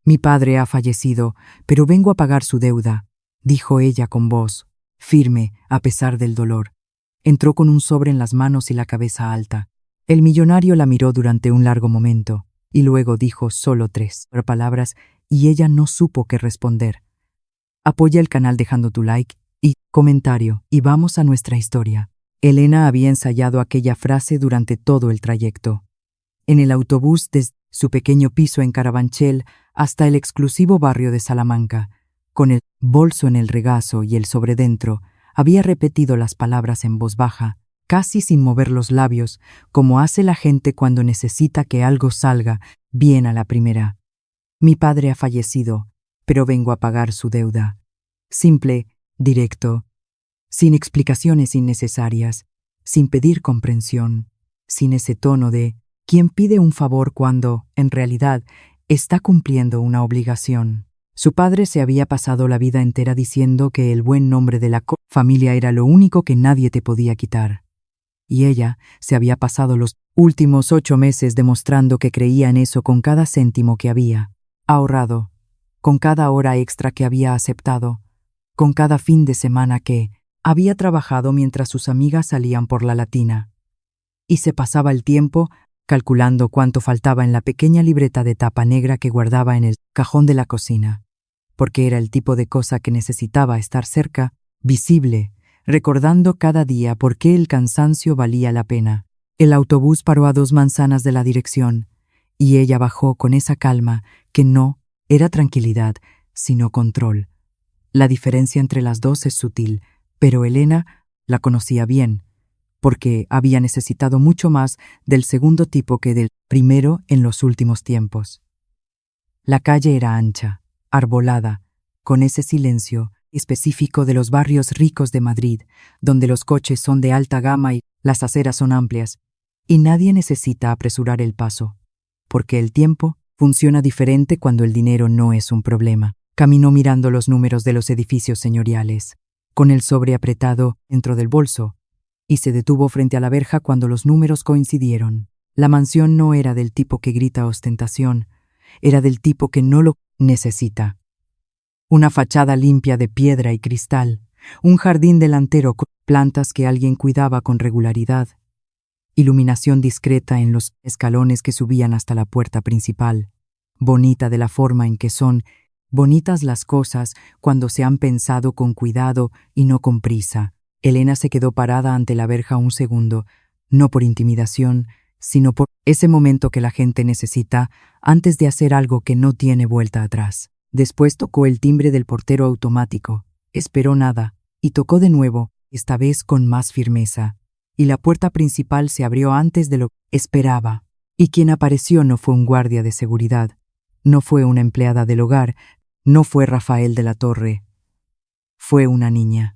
Mi padre ha fallecido, pero vengo a pagar su deuda, dijo ella con voz firme a pesar del dolor. Entró con un sobre en las manos y la cabeza alta. El millonario la miró durante un largo momento, y luego dijo solo 3 palabras, y ella no supo qué responder. Apoya el canal dejando tu like y comentario, y vamos a nuestra historia. Elena había ensayado aquella frase durante todo el trayecto. En el autobús desde su pequeño piso en Carabanchel hasta el exclusivo barrio de Salamanca, con el bolso en el regazo y el sobre dentro, había repetido las palabras en voz baja, casi sin mover los labios, como hace la gente cuando necesita que algo salga bien a la primera. Mi padre ha fallecido, pero vengo a pagar su deuda. Simple, directo, sin explicaciones innecesarias, sin pedir comprensión, sin ese tono de quien pide un favor cuando, en realidad, está cumpliendo una obligación. Su padre se había pasado la vida entera diciendo que el buen nombre de la familia era lo único que nadie te podía quitar. Y ella se había pasado los últimos 8 meses demostrando que creía en eso con cada céntimo que había ahorrado, con cada hora extra que había aceptado, con cada fin de semana que había trabajado mientras sus amigas salían por la latina. Y se pasaba el tiempo calculando cuánto faltaba en la pequeña libreta de tapa negra que guardaba en el cajón de la cocina, porque era el tipo de cosa que necesitaba estar cerca, visible, recordando cada día por qué el cansancio valía la pena. El autobús paró a 2 manzanas de la dirección, y ella bajó con esa calma que no era tranquilidad, sino control. La diferencia entre las dos es sutil, pero Elena la conocía bien, porque había necesitado mucho más del segundo tipo que del primero en los últimos tiempos. La calle era ancha, arbolada, con ese silencio específico de los barrios ricos de Madrid, donde los coches son de alta gama y las aceras son amplias, y nadie necesita apresurar el paso, porque el tiempo funciona diferente cuando el dinero no es un problema. Caminó mirando los números de los edificios señoriales, con el sobre apretado dentro del bolso, y se detuvo frente a la verja cuando los números coincidieron. La mansión no era del tipo que grita ostentación, era del tipo que no lo necesita. Una fachada limpia de piedra y cristal, un jardín delantero con plantas que alguien cuidaba con regularidad, iluminación discreta en los escalones que subían hasta la puerta principal, bonita de la forma en que son bonitas las cosas cuando se han pensado con cuidado y no con prisa. Elena se quedó parada ante la verja un segundo, no por intimidación, sino por ese momento que la gente necesita antes de hacer algo que no tiene vuelta atrás. Después tocó el timbre del portero automático, esperó nada, y tocó de nuevo, esta vez con más firmeza, y la puerta principal se abrió antes de lo que esperaba. Y quien apareció no fue un guardia de seguridad, no fue una empleada del hogar, no fue Rafael de la Torre. Fue una niña.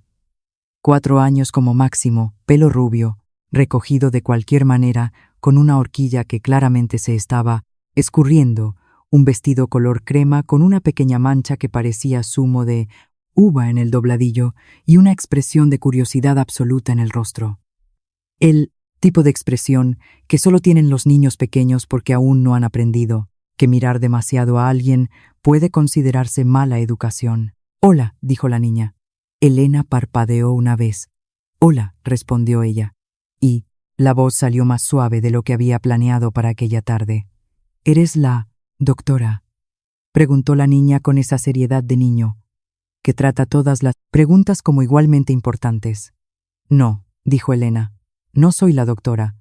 4 años como máximo, pelo rubio, recogido de cualquier manera, con una horquilla que claramente se estaba escurriendo, un vestido color crema con una pequeña mancha que parecía zumo de uva en el dobladillo y una expresión de curiosidad absoluta en el rostro. El tipo de expresión que solo tienen los niños pequeños porque aún no han aprendido que mirar demasiado a alguien puede considerarse mala educación. «Hola», dijo la niña. Elena parpadeó una vez. «Hola», respondió ella, y la voz salió más suave de lo que había planeado para aquella tarde. «¿Eres la doctora?», preguntó la niña con esa seriedad de niño, que trata todas las preguntas como igualmente importantes. «No», dijo Elena, «no soy la doctora».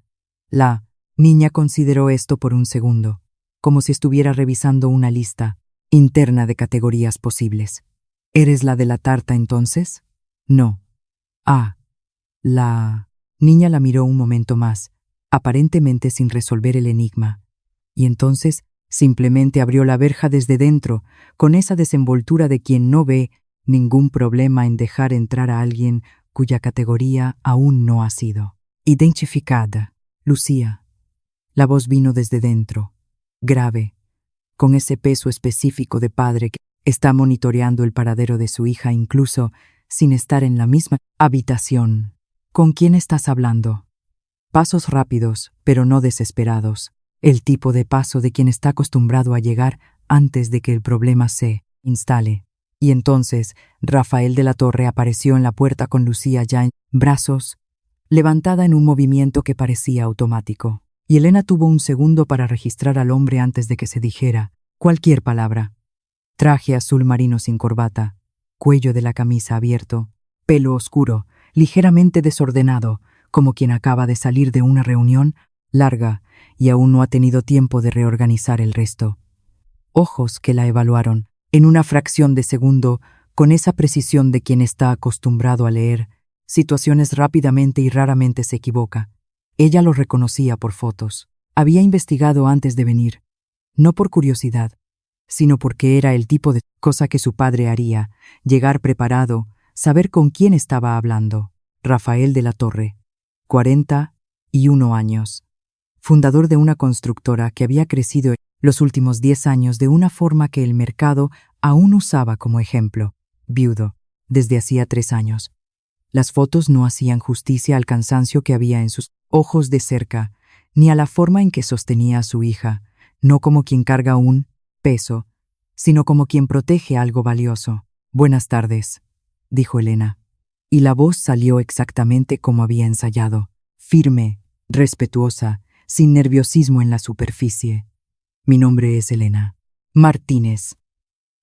La niña consideró esto por un segundo, como si estuviera revisando una lista interna de categorías posibles. «¿Eres la de la tarta entonces?». «No». «Ah». La niña la miró un momento más, aparentemente sin resolver el enigma, y entonces simplemente abrió la verja desde dentro, con esa desenvoltura de quien no ve ningún problema en dejar entrar a alguien cuya categoría aún no ha sido identificada. «Lucía». La voz vino desde dentro, grave, con ese peso específico de padre que está monitoreando el paradero de su hija incluso sin estar en la misma habitación. «¿Con quién estás hablando?». Pasos rápidos, pero no desesperados, el tipo de paso de quien está acostumbrado a llegar antes de que el problema se instale. Y entonces Rafael de la Torre apareció en la puerta con Lucía ya en brazos, levantada en un movimiento que parecía automático. Y Elena tuvo un segundo para registrar al hombre antes de que se dijera cualquier palabra. Traje azul marino sin corbata, cuello de la camisa abierto, pelo oscuro, ligeramente desordenado, como quien acaba de salir de una reunión larga y aún no ha tenido tiempo de reorganizar el resto. Ojos que la evaluaron, en una fracción de segundo, con esa precisión de quien está acostumbrado a leer situaciones rápidamente y raramente se equivoca. Ella lo reconocía por fotos. Había investigado antes de venir, no por curiosidad, sino porque era el tipo de cosa que su padre haría, llegar preparado, saber con quién estaba hablando. Rafael de la Torre, 41 años, fundador de una constructora que había crecido en los últimos 10 años de una forma que el mercado aún usaba como ejemplo, viudo, desde hacía 3 años. Las fotos no hacían justicia al cansancio que había en sus ojos de cerca, ni a la forma en que sostenía a su hija, no como quien carga un peso, sino como quien protege algo valioso. «Buenas tardes», dijo Elena. Y la voz salió exactamente como había ensayado, firme, respetuosa, sin nerviosismo en la superficie. «Mi nombre es Elena Martínez.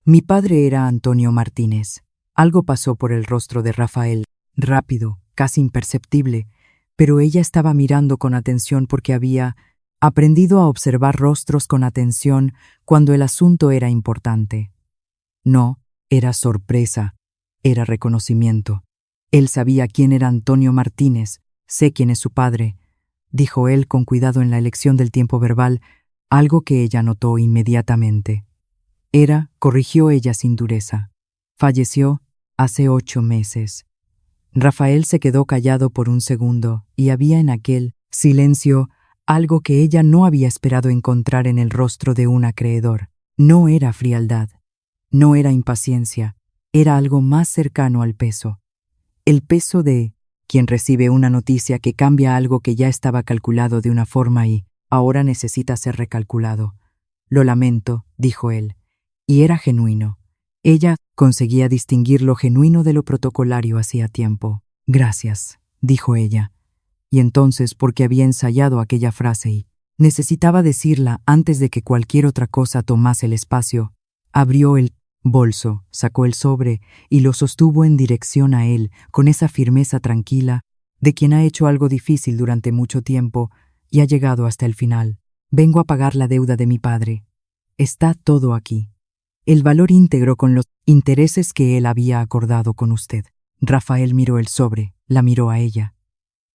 Mi padre era Antonio Martínez». Algo pasó por el rostro de Rafael, rápido, casi imperceptible, pero ella estaba mirando con atención porque había aprendido a observar rostros con atención cuando el asunto era importante. No, era sorpresa, era reconocimiento. Él sabía quién era Antonio Martínez, sé quién es su padre, dijo él con cuidado en la elección del tiempo verbal, algo que ella notó inmediatamente. Corrigió ella sin dureza. Falleció hace 8 meses. Rafael se quedó callado por un segundo y había en aquel silencio algo que ella no había esperado encontrar en el rostro de un acreedor. No era frialdad, no era impaciencia, era algo más cercano al peso. El peso de quien recibe una noticia que cambia algo que ya estaba calculado de una forma y ahora necesita ser recalculado. «Lo lamento», dijo él, y era genuino. Ella conseguía distinguir lo genuino de lo protocolario hacía tiempo. «Gracias», dijo ella. Y entonces, porque había ensayado aquella frase y necesitaba decirla antes de que cualquier otra cosa tomase el espacio, abrió el bolso, sacó el sobre y lo sostuvo en dirección a él con esa firmeza tranquila de quien ha hecho algo difícil durante mucho tiempo y ha llegado hasta el final. «Vengo a pagar la deuda de mi padre. Está todo aquí. El valor íntegro con los intereses que él había acordado con usted». Rafael miró el sobre, la miró a ella.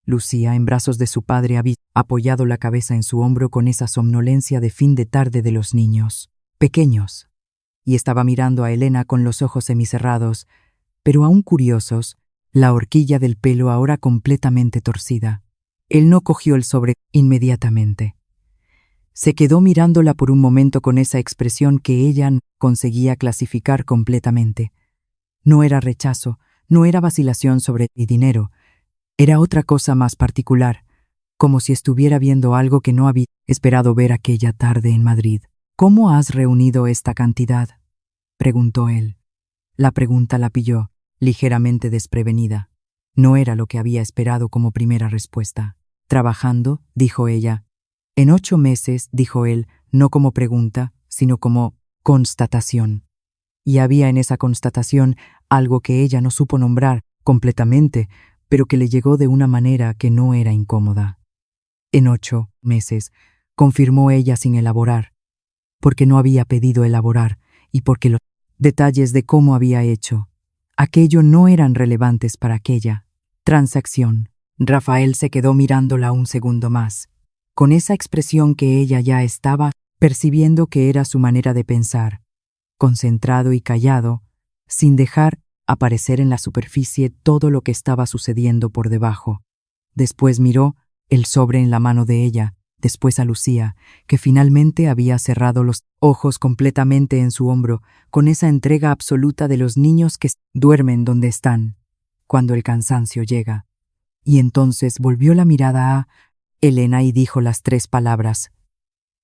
Lucía, en brazos de su padre, había apoyado la cabeza en su hombro con esa somnolencia de fin de tarde de los niños pequeños, y estaba mirando a Elena con los ojos semicerrados, pero aún curiosos, la horquilla del pelo ahora completamente torcida. Él no cogió el sobre inmediatamente. Se quedó mirándola por un momento con esa expresión que ella no conseguía clasificar completamente. No era rechazo, no era vacilación sobre el dinero, era otra cosa más particular, como si estuviera viendo algo que no había esperado ver aquella tarde en Madrid. «¿Cómo has reunido esta cantidad?», preguntó él. La pregunta la pilló, ligeramente desprevenida. No era lo que había esperado como primera respuesta. «Trabajando», dijo ella. «En 8 meses», dijo él, no como pregunta, sino como constatación. Y había en esa constatación algo que ella no supo nombrar completamente, pero que le llegó de una manera que no era incómoda. «En 8 meses», confirmó ella sin elaborar, porque no había pedido elaborar y porque los detalles de cómo había hecho aquello no eran relevantes para aquella transacción. Rafael se quedó mirándola un segundo más, con esa expresión que ella ya estaba percibiendo que era su manera de pensar, concentrado y callado, sin dejar aparecer en la superficie todo lo que estaba sucediendo por debajo. Después miró el sobre en la mano de ella, después a Lucía, que finalmente había cerrado los ojos completamente en su hombro, con esa entrega absoluta de los niños que duermen donde están, cuando el cansancio llega. Y entonces volvió la mirada a Elena y dijo las 3 palabras,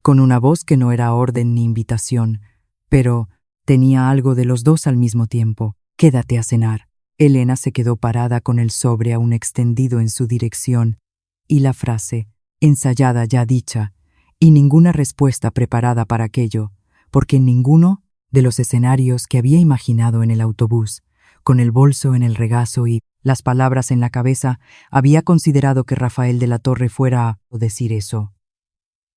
con una voz que no era orden ni invitación, pero tenía algo de los dos al mismo tiempo. «Quédate a cenar». Elena se quedó parada con el sobre aún extendido en su dirección, y la frase, ensayada ya dicha, y ninguna respuesta preparada para aquello, porque en ninguno de los escenarios que había imaginado en el autobús, con el bolso en el regazo y las palabras en la cabeza, había considerado que Rafael de la Torre fuera a decir eso.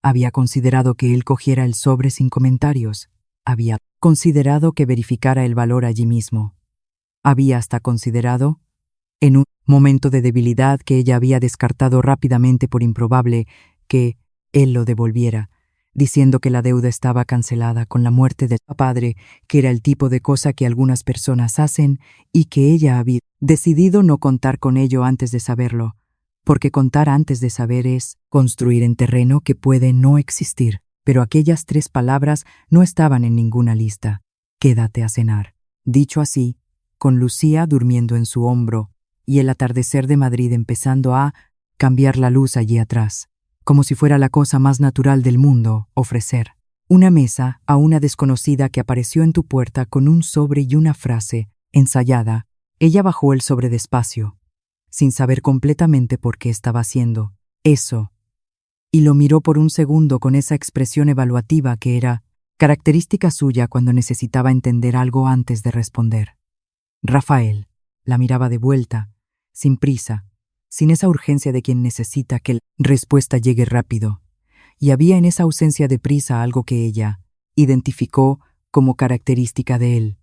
Había considerado que él cogiera el sobre sin comentarios. Había considerado que verificara el valor allí mismo. Había hasta considerado, en un momento de debilidad que ella había descartado rápidamente por improbable, que él lo devolviera, diciendo que la deuda estaba cancelada con la muerte del padre, que era el tipo de cosa que algunas personas hacen y que ella había decidido no contar con ello antes de saberlo, porque contar antes de saber es construir en terreno que puede no existir. Pero aquellas 3 palabras no estaban en ninguna lista. «Quédate a cenar». Dicho así, con Lucía durmiendo en su hombro y el atardecer de Madrid empezando a cambiar la luz allí atrás, como si fuera la cosa más natural del mundo ofrecer una mesa a una desconocida que apareció en tu puerta con un sobre y una frase ensayada. Ella bajó el sobre despacio, sin saber completamente por qué estaba haciendo eso, y lo miró por un segundo con esa expresión evaluativa que era característica suya cuando necesitaba entender algo antes de responder. Rafael la miraba de vuelta, sin prisa, sin esa urgencia de quien necesita que la respuesta llegue rápido, y había en esa ausencia de prisa algo que ella identificó como característica de él,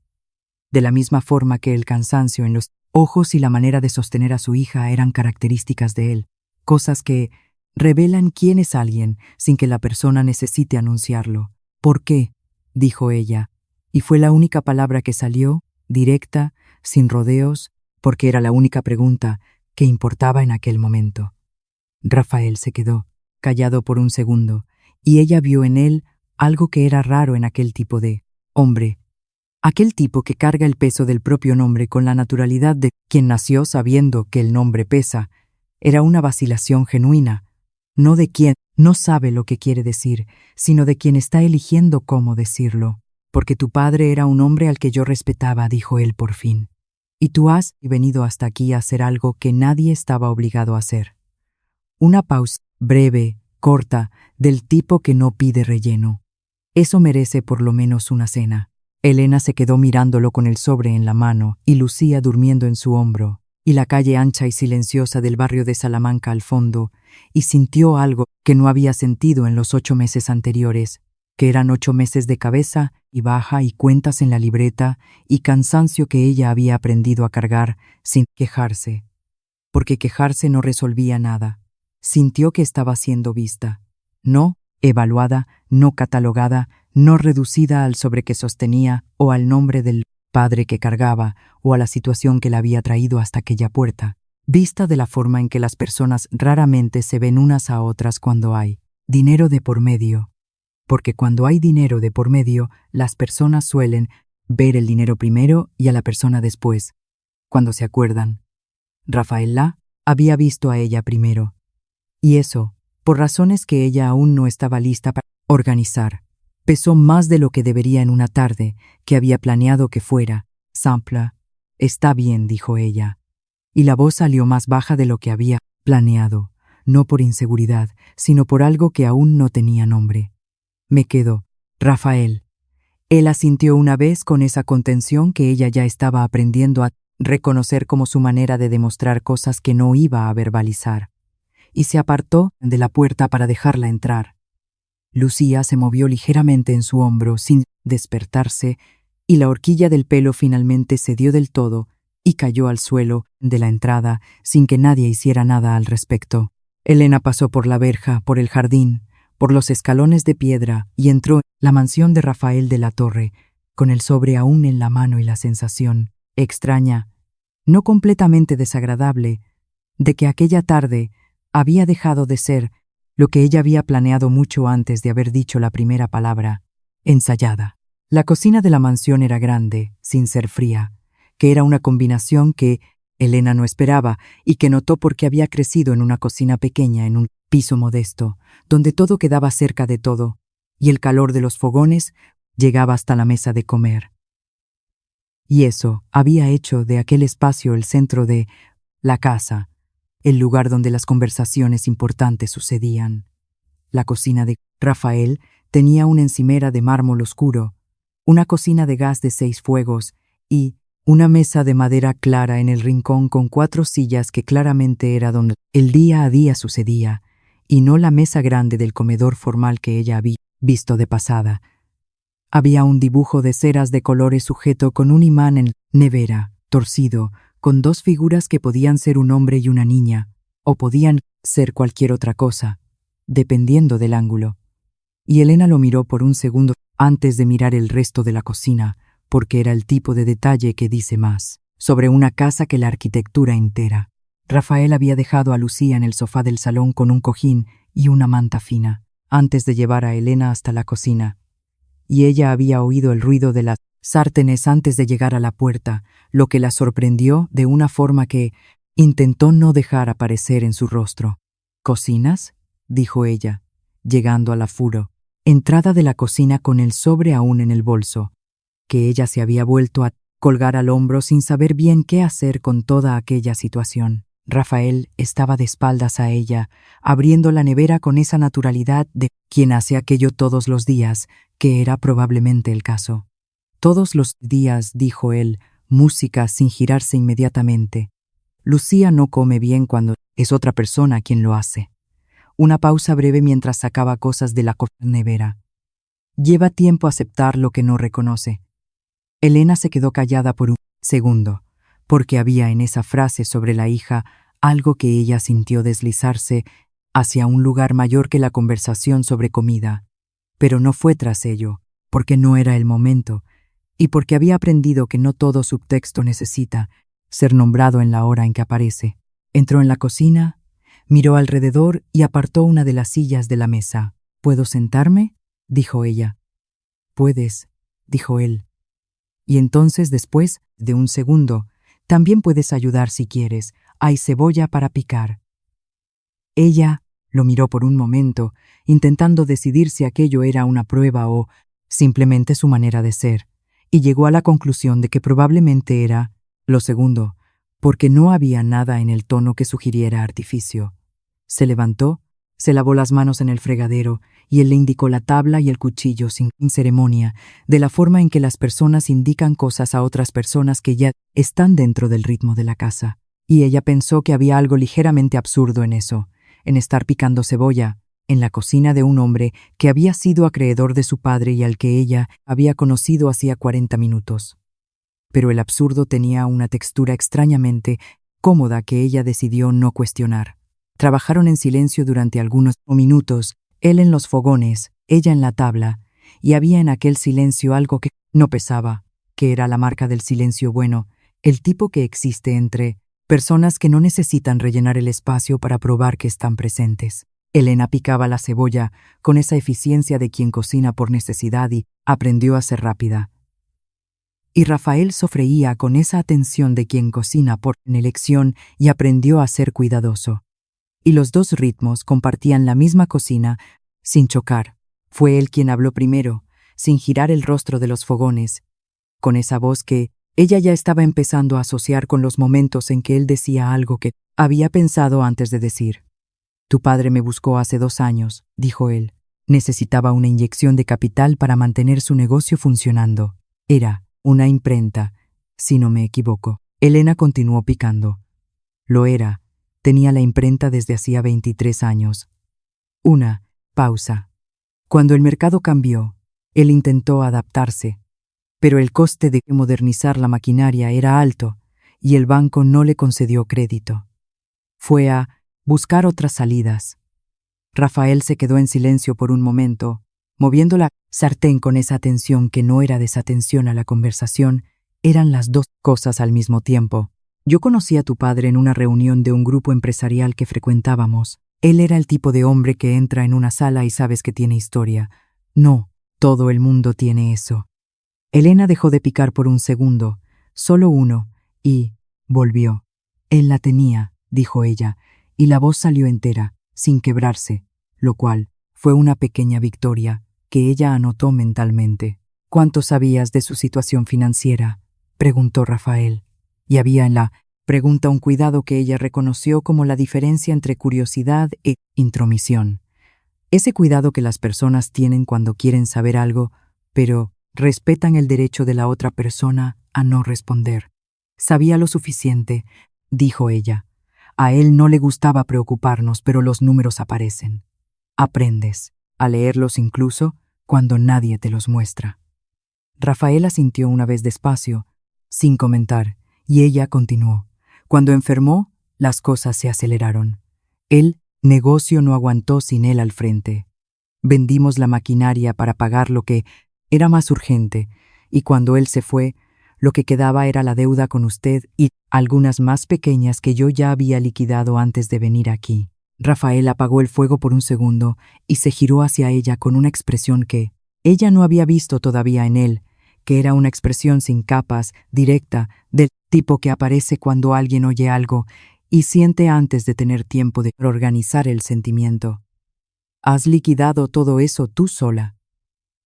de la misma forma que el cansancio en los ojos y la manera de sostener a su hija eran características de él, cosas que revelan quién es alguien sin que la persona necesite anunciarlo. «¿Por qué?», dijo ella, y fue la única palabra que salió, directa, sin rodeos, porque era la única pregunta que importaba en aquel momento. Rafael se quedó, callado por un segundo, y ella vio en él algo que era raro en aquel tipo de hombre. Aquel tipo que carga el peso del propio nombre con la naturalidad de quien nació sabiendo que el nombre pesa. Era una vacilación genuina, no de quien no sabe lo que quiere decir, sino de quien está eligiendo cómo decirlo. «Porque tu padre era un hombre al que yo respetaba», dijo él por fin. «Y tú has venido hasta aquí a hacer algo que nadie estaba obligado a hacer». Una pausa, breve, corta, del tipo que no pide relleno. Eso merece por lo menos una cena. Elena se quedó mirándolo con el sobre en la mano y Lucía durmiendo en su hombro, y la calle ancha y silenciosa del barrio de Salamanca al fondo, y sintió algo que no había sentido en los 8 meses anteriores, que eran 8 meses de cabeza y baja y cuentas en la libreta y cansancio que ella había aprendido a cargar sin quejarse, porque quejarse no resolvía nada. Sintió que estaba siendo vista, no evaluada, no catalogada, no reducida al sobre que sostenía o al nombre del padre que cargaba o a la situación que la había traído hasta aquella puerta, vista de la forma en que las personas raramente se ven unas a otras cuando hay dinero de por medio. Porque cuando hay dinero de por medio, las personas suelen ver el dinero primero y a la persona después, cuando se acuerdan. Rafael la había visto a ella primero, y eso, por razones que ella aún no estaba lista para organizar, pesó más de lo que debería en una tarde que había planeado que fuera simple. «Está bien», dijo ella, y la voz salió más baja de lo que había planeado, no por inseguridad, sino por algo que aún no tenía nombre. «Me quedo, Rafael». Él asintió una vez con esa contención que ella ya estaba aprendiendo a reconocer como su manera de demostrar cosas que no iba a verbalizar, y se apartó de la puerta para dejarla entrar. Lucía se movió ligeramente en su hombro sin despertarse, y la horquilla del pelo finalmente cedió del todo y cayó al suelo de la entrada sin que nadie hiciera nada al respecto. Elena pasó por la verja, por el jardín, por los escalones de piedra y entró en la mansión de Rafael de la Torre, con el sobre aún en la mano y la sensación extraña, no completamente desagradable, de que aquella tarde había dejado de ser lo que ella había planeado mucho antes de haber dicho la primera palabra, ensayada. La cocina de la mansión era grande, sin ser fría, que era una combinación que Elena no esperaba y que notó porque había crecido en una cocina pequeña en un piso modesto, donde todo quedaba cerca de todo, y el calor de los fogones llegaba hasta la mesa de comer. Y eso había hecho de aquel espacio el centro de la casa, el lugar donde las conversaciones importantes sucedían. La cocina de Rafael tenía una encimera de mármol oscuro, una cocina de gas de 6 fuegos y una mesa de madera clara en el rincón con 4 sillas que claramente era donde el día a día sucedía, y no la mesa grande del comedor formal que ella había visto de pasada. Había un dibujo de ceras de colores sujeto con un imán en nevera, torcido, con 2 figuras que podían ser un hombre y una niña, o podían ser cualquier otra cosa, dependiendo del ángulo. Y Elena lo miró por un segundo antes de mirar el resto de la cocina, porque era el tipo de detalle que dice más sobre una casa que la arquitectura entera. Rafael había dejado a Lucía en el sofá del salón con un cojín y una manta fina, antes de llevar a Elena hasta la cocina. Y ella había oído el ruido de las sartenes antes de llegar a la puerta, lo que la sorprendió de una forma que intentó no dejar aparecer en su rostro. «¿Cocinas?», dijo ella, llegando al apuro, entrada de la cocina con el sobre aún en el bolso, que ella se había vuelto a colgar al hombro sin saber bien qué hacer con toda aquella situación. Rafael estaba de espaldas a ella, abriendo la nevera con esa naturalidad de quien hace aquello todos los días, que era probablemente el caso. «Todos los días», dijo él, música sin girarse inmediatamente. «Lucía no come bien cuando es otra persona quien lo hace». Una pausa breve mientras sacaba cosas de la nevera. «Lleva tiempo aceptar lo que no reconoce». Elena se quedó callada por un segundo, porque había en esa frase sobre la hija algo que ella sintió deslizarse hacia un lugar mayor que la conversación sobre comida. Pero no fue tras ello, porque no era el momento, y porque había aprendido que no todo subtexto necesita ser nombrado en la hora en que aparece. Entró en la cocina, miró alrededor y apartó una de las sillas de la mesa. «¿Puedo sentarme?», dijo ella. «Puedes», dijo él. Y entonces, después de un segundo, «También puedes ayudar si quieres. Hay cebolla para picar». Ella lo miró por un momento, intentando decidir si aquello era una prueba o simplemente su manera de ser, y llegó a la conclusión de que probablemente era lo segundo, porque no había nada en el tono que sugiriera artificio. Se levantó, se lavó las manos en el fregadero, y él le indicó la tabla y el cuchillo sin ceremonia, de la forma en que las personas indican cosas a otras personas que ya están dentro del ritmo de la casa. Y ella pensó que había algo ligeramente absurdo en eso, en estar picando cebolla, en la cocina de un hombre que había sido acreedor de su padre y al que ella había conocido hacía 40 minutos. Pero el absurdo tenía una textura extrañamente cómoda que ella decidió no cuestionar. Trabajaron en silencio durante algunos minutos, él en los fogones, ella en la tabla, y había en aquel silencio algo que no pesaba, que era la marca del silencio bueno, el tipo que existe entre personas que no necesitan rellenar el espacio para probar que están presentes. Elena picaba la cebolla con esa eficiencia de quien cocina por necesidad y aprendió a ser rápida. Y Rafael sofreía con esa atención de quien cocina por elección y aprendió a ser cuidadoso. Y los 2 ritmos compartían la misma cocina sin chocar. Fue él quien habló primero, sin girar el rostro de los fogones, con esa voz que ella ya estaba empezando a asociar con los momentos en que él decía algo que había pensado antes de decir. «Tu padre me buscó hace 2 años», dijo él. «Necesitaba una inyección de capital para mantener su negocio funcionando. Era una imprenta, si no me equivoco». Elena continuó picando. Lo era. Tenía la imprenta desde hacía 23 años. Una pausa. Cuando el mercado cambió, él intentó adaptarse, pero el coste de modernizar la maquinaria era alto y el banco no le concedió crédito. Fue a buscar otras salidas. Rafael se quedó en silencio por un momento, moviendo la sartén con esa atención que no era desatención a la conversación, eran las 2 cosas al mismo tiempo. «Yo conocí a tu padre en una reunión de un grupo empresarial que frecuentábamos. Él era el tipo de hombre que entra en una sala y sabes que tiene historia. No, todo el mundo tiene eso». Elena dejó de picar por un segundo, solo uno, y volvió. «Él la tenía», dijo ella, y la voz salió entera, sin quebrarse, lo cual fue una pequeña victoria que ella anotó mentalmente. ¿Cuánto sabías de su situación financiera?, preguntó Rafael. Y había en la pregunta un cuidado que ella reconoció como la diferencia entre curiosidad e intromisión. Ese cuidado que las personas tienen cuando quieren saber algo, pero respetan el derecho de la otra persona a no responder. Sabía lo suficiente, dijo ella. A él no le gustaba preocuparnos, pero los números aparecen. Aprendes a leerlos incluso cuando nadie te los muestra. Rafael asintió una vez despacio, sin comentar, y ella continuó. Cuando enfermó, las cosas se aceleraron. El negocio no aguantó sin él al frente. Vendimos la maquinaria para pagar lo que era más urgente, y cuando él se fue, lo que quedaba era la deuda con usted y algunas más pequeñas que yo ya había liquidado antes de venir aquí. Rafael apagó el fuego por un segundo y se giró hacia ella con una expresión que ella no había visto todavía en él, que era una expresión sin capas, directa, del tipo que aparece cuando alguien oye algo y siente antes de tener tiempo de organizar el sentimiento. ¿Has liquidado todo eso tú sola?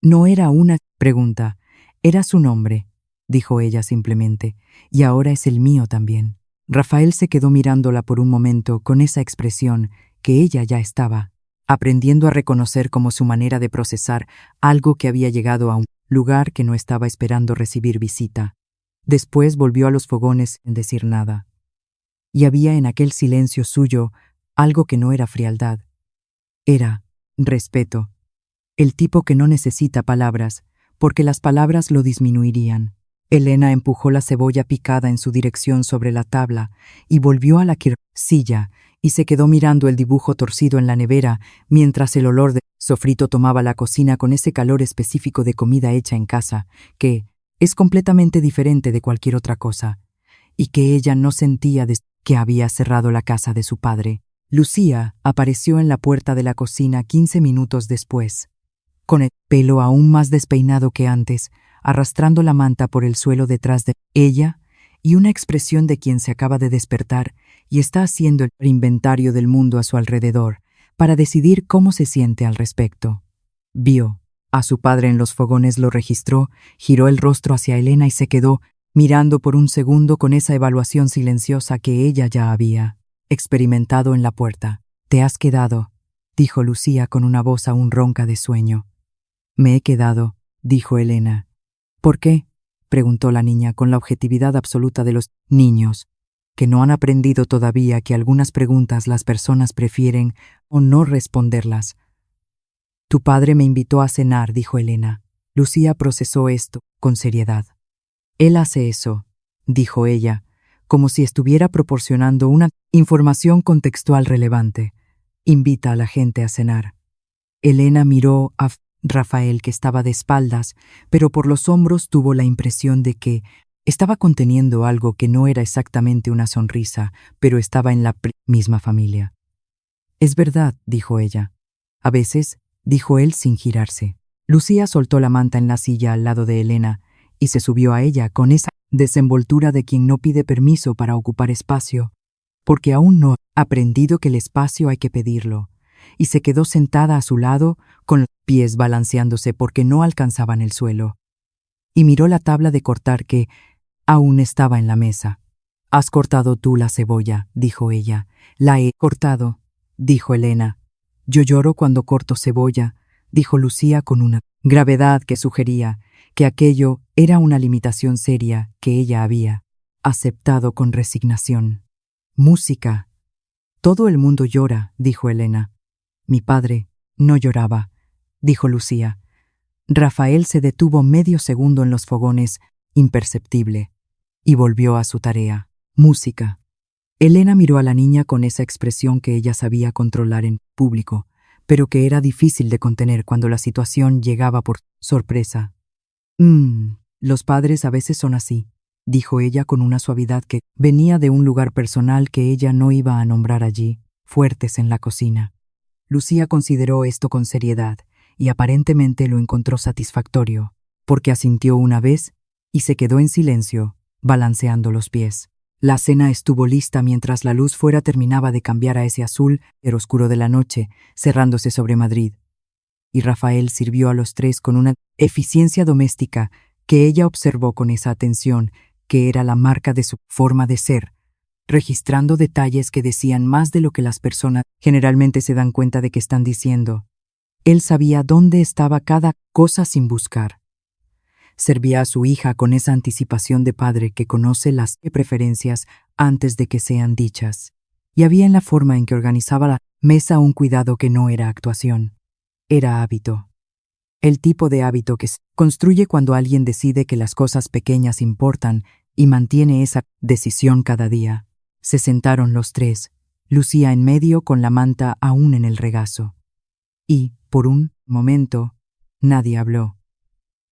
No era una pregunta, era su nombre, dijo ella simplemente, y ahora es el mío también. Rafael se quedó mirándola por un momento con esa expresión que ella ya estaba aprendiendo a reconocer como su manera de procesar algo que había llegado a un lugar que no estaba esperando recibir visita. Después volvió a los fogones sin decir nada. Y había en aquel silencio suyo algo que no era frialdad. Era respeto. El tipo que no necesita palabras, porque las palabras lo disminuirían. Elena empujó la cebolla picada en su dirección sobre la tabla y volvió a la silla y se quedó mirando el dibujo torcido en la nevera mientras el olor de sofrito tomaba la cocina con ese calor específico de comida hecha en casa, que es completamente diferente de cualquier otra cosa, y que ella no sentía desde que había cerrado la casa de su padre. Lucía apareció en la puerta de la cocina 15 minutos después, con el pelo aún más despeinado que antes, arrastrando la manta por el suelo detrás de ella y una expresión de quien se acaba de despertar y está haciendo el inventario del mundo a su alrededor para decidir cómo se siente al respecto. Vio a su padre en los fogones, lo registró, giró el rostro hacia Elena y se quedó mirando por un segundo con esa evaluación silenciosa que ella ya había experimentado en la puerta. «Te has quedado», dijo Lucía con una voz aún ronca de sueño. «Me he quedado», dijo Elena. «¿Por qué?», preguntó la niña con la objetividad absoluta de los niños, que no han aprendido todavía que algunas preguntas las personas prefieren o no responderlas. «Tu padre me invitó a cenar», dijo Elena. Lucía procesó esto con seriedad. «Él hace eso», dijo ella, como si estuviera proporcionando una información contextual relevante. «Invita a la gente a cenar». Elena miró a Rafael, que estaba de espaldas, pero por los hombros tuvo la impresión de que estaba conteniendo algo que no era exactamente una sonrisa, pero estaba en la misma familia. «Es verdad», dijo ella. «A veces», dijo él sin girarse. Lucía soltó la manta en la silla al lado de Elena y se subió a ella con esa desenvoltura de quien no pide permiso para ocupar espacio, porque aún no ha aprendido que el espacio hay que pedirlo, y se quedó sentada a su lado con los pies balanceándose porque no alcanzaban el suelo, y miró la tabla de cortar que aún estaba en la mesa. «¿Has cortado tú la cebolla?», dijo ella. «La he cortado», dijo Elena. «Yo lloro cuando corto cebolla», dijo Lucía con una gravedad que sugería que aquello era una limitación seria que ella había aceptado con resignación. «Música. Todo el mundo llora», dijo Elena. «Mi padre no lloraba», dijo Lucía. Rafael se detuvo medio segundo en los fogones, imperceptible, y volvió a su tarea. «Música». Elena miró a la niña con esa expresión que ella sabía controlar en público, pero que era difícil de contener cuando la situación llegaba por sorpresa. Los padres a veces son así», dijo ella con una suavidad que venía de un lugar personal que ella no iba a nombrar allí, fuertes en la cocina. Lucía consideró esto con seriedad y aparentemente lo encontró satisfactorio, porque asintió una vez y se quedó en silencio, balanceando los pies. La cena estuvo lista mientras la luz fuera terminaba de cambiar a ese azul oscuro de la noche, cerrándose sobre Madrid. y Rafael sirvió a los tres con una eficiencia doméstica que ella observó con esa atención, que era la marca de su forma de ser, registrando detalles que decían más de lo que las personas generalmente se dan cuenta de que están diciendo. Él sabía dónde estaba cada cosa sin buscar. Servía a su hija con esa anticipación de padre que conoce las preferencias antes de que sean dichas. Y había en la forma en que organizaba la mesa un cuidado que no era actuación. Era hábito. El tipo de hábito que se construye cuando alguien decide que las cosas pequeñas importan y mantiene esa decisión cada día. Se sentaron los tres, Lucía en medio con la manta aún en el regazo. Y, por un momento, nadie habló.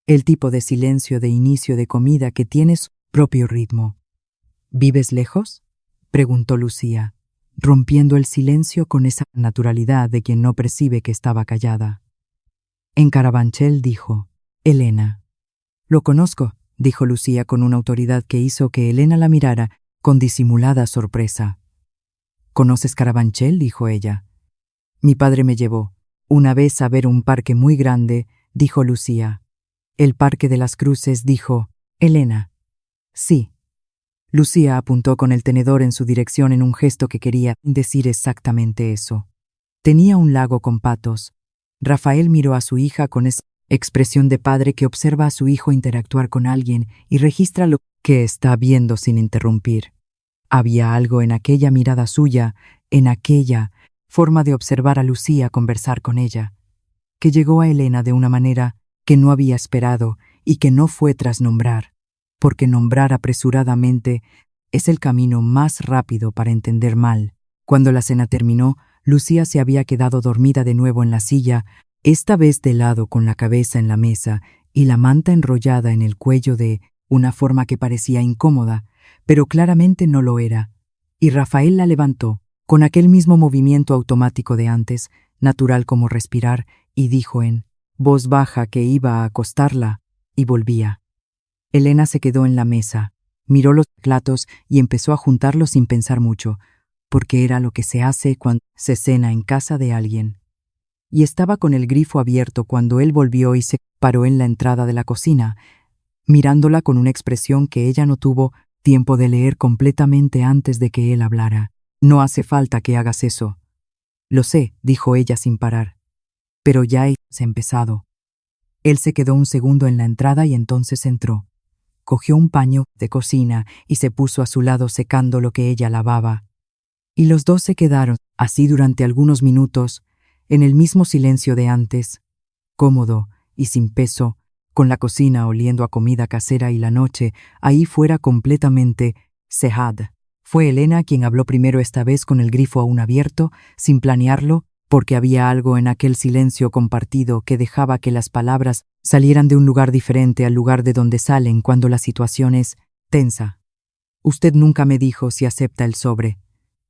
El tipo de silencio de inicio de comida que tiene su propio ritmo. ¿Vives lejos?, preguntó Lucía, rompiendo el silencio con esa naturalidad de quien no percibe que estaba callada. En Carabanchel dijo, Elena. Lo conozco, dijo Lucía con una autoridad que hizo que Elena la mirara con disimulada sorpresa. ¿Conoces Carabanchel?, dijo ella. Mi padre me llevó una vez a ver un parque muy grande, dijo Lucía. El Parque de las Cruces, dijo Elena. Sí. Lucía apuntó con el tenedor en su dirección en un gesto que quería decir exactamente eso. Tenía un lago con patos. Rafael miró a su hija con esa expresión de padre que observa a su hijo interactuar con alguien y registra lo que está viendo sin interrumpir. Había algo en aquella mirada suya, en aquella forma de observar a Lucía conversar con ella, que llegó a Elena de una manera que no había esperado y que no fue tras nombrar, porque nombrar apresuradamente es el camino más rápido para entender mal. Cuando la cena terminó, Lucía se había quedado dormida de nuevo en la silla, esta vez de lado con la cabeza en la mesa y la manta enrollada en el cuello de una forma que parecía incómoda, pero claramente no lo era, y Rafael la levantó, con aquel mismo movimiento automático de antes, natural como respirar, y dijo en voz baja que iba a acostarla, y volvía. Elena se quedó en la mesa, miró los platos y empezó a juntarlos sin pensar mucho, porque era lo que se hace cuando se cena en casa de alguien. Y estaba con el grifo abierto cuando él volvió y se paró en la entrada de la cocina, mirándola con una expresión que ella no tuvo tiempo de leer completamente antes de que él hablara. No hace falta que hagas eso. Lo sé, dijo ella sin parar. Pero ya he empezado. Él se quedó un segundo en la entrada y entonces entró. Cogió un paño de cocina y se puso a su lado secando lo que ella lavaba. Y los dos se quedaron, así durante algunos minutos, en el mismo silencio de antes, cómodo y sin peso, con la cocina oliendo a comida casera y la noche ahí fuera completamente cejad. Fue Elena quien habló primero esta vez con el grifo aún abierto, sin planearlo, porque había algo en aquel silencio compartido que dejaba que las palabras salieran de un lugar diferente al lugar de donde salen cuando la situación es tensa. Usted nunca me dijo si acepta el sobre.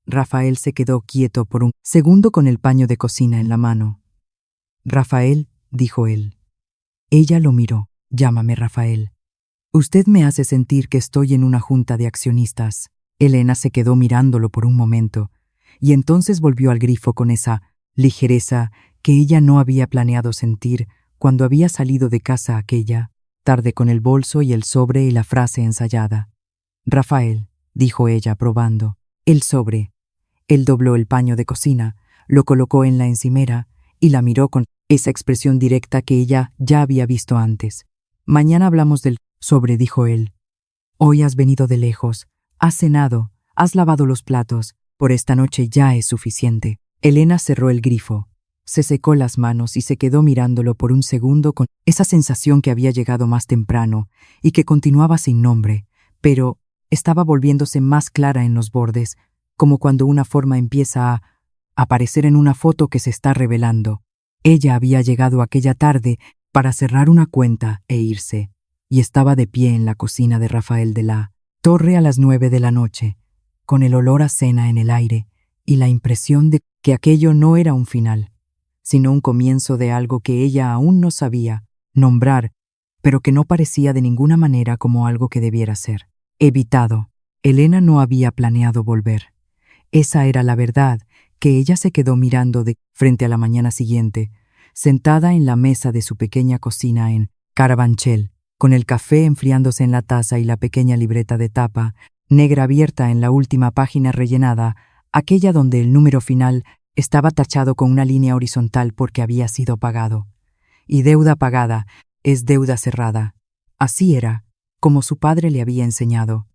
Rafael se quedó quieto por un segundo con el paño de cocina en la mano. Rafael, dijo él. Ella lo miró. Llámame Rafael. Usted me hace sentir que estoy en una junta de accionistas. Elena se quedó mirándolo por un momento, y entonces volvió al grifo con esa ligereza que ella no había planeado sentir cuando había salido de casa aquella tarde con el bolso y el sobre y la frase ensayada. Rafael, dijo ella probando, el sobre. Él dobló el paño de cocina, lo colocó en la encimera y la miró con esa expresión directa que ella ya había visto antes. Mañana hablamos del sobre, dijo él. Hoy has venido de lejos, has cenado, has lavado los platos, por esta noche ya es suficiente. Elena cerró el grifo, se secó las manos y se quedó mirándolo por un segundo con esa sensación que había llegado más temprano y que continuaba sin nombre, pero estaba volviéndose más clara en los bordes, como cuando una forma empieza a aparecer en una foto que se está revelando. Ella había llegado aquella tarde para cerrar una cuenta e irse, y estaba de pie en la cocina de Rafael de la Torre a las 9 de la noche, con el olor a cena en el aire y la impresión de que aquello no era un final, sino un comienzo de algo que ella aún no sabía nombrar, pero que no parecía de ninguna manera como algo que debiera ser. Evitado. Elena no había planeado volver. Esa era la verdad, que ella se quedó mirando de frente a la mañana siguiente, sentada en la mesa de su pequeña cocina en Carabanchel, con el café enfriándose en la taza y la pequeña libreta de tapa, negra abierta en la última página rellenada, aquella donde el número final estaba tachado con una línea horizontal porque había sido pagado. Y deuda pagada es deuda cerrada. Así era, como su padre le había enseñado.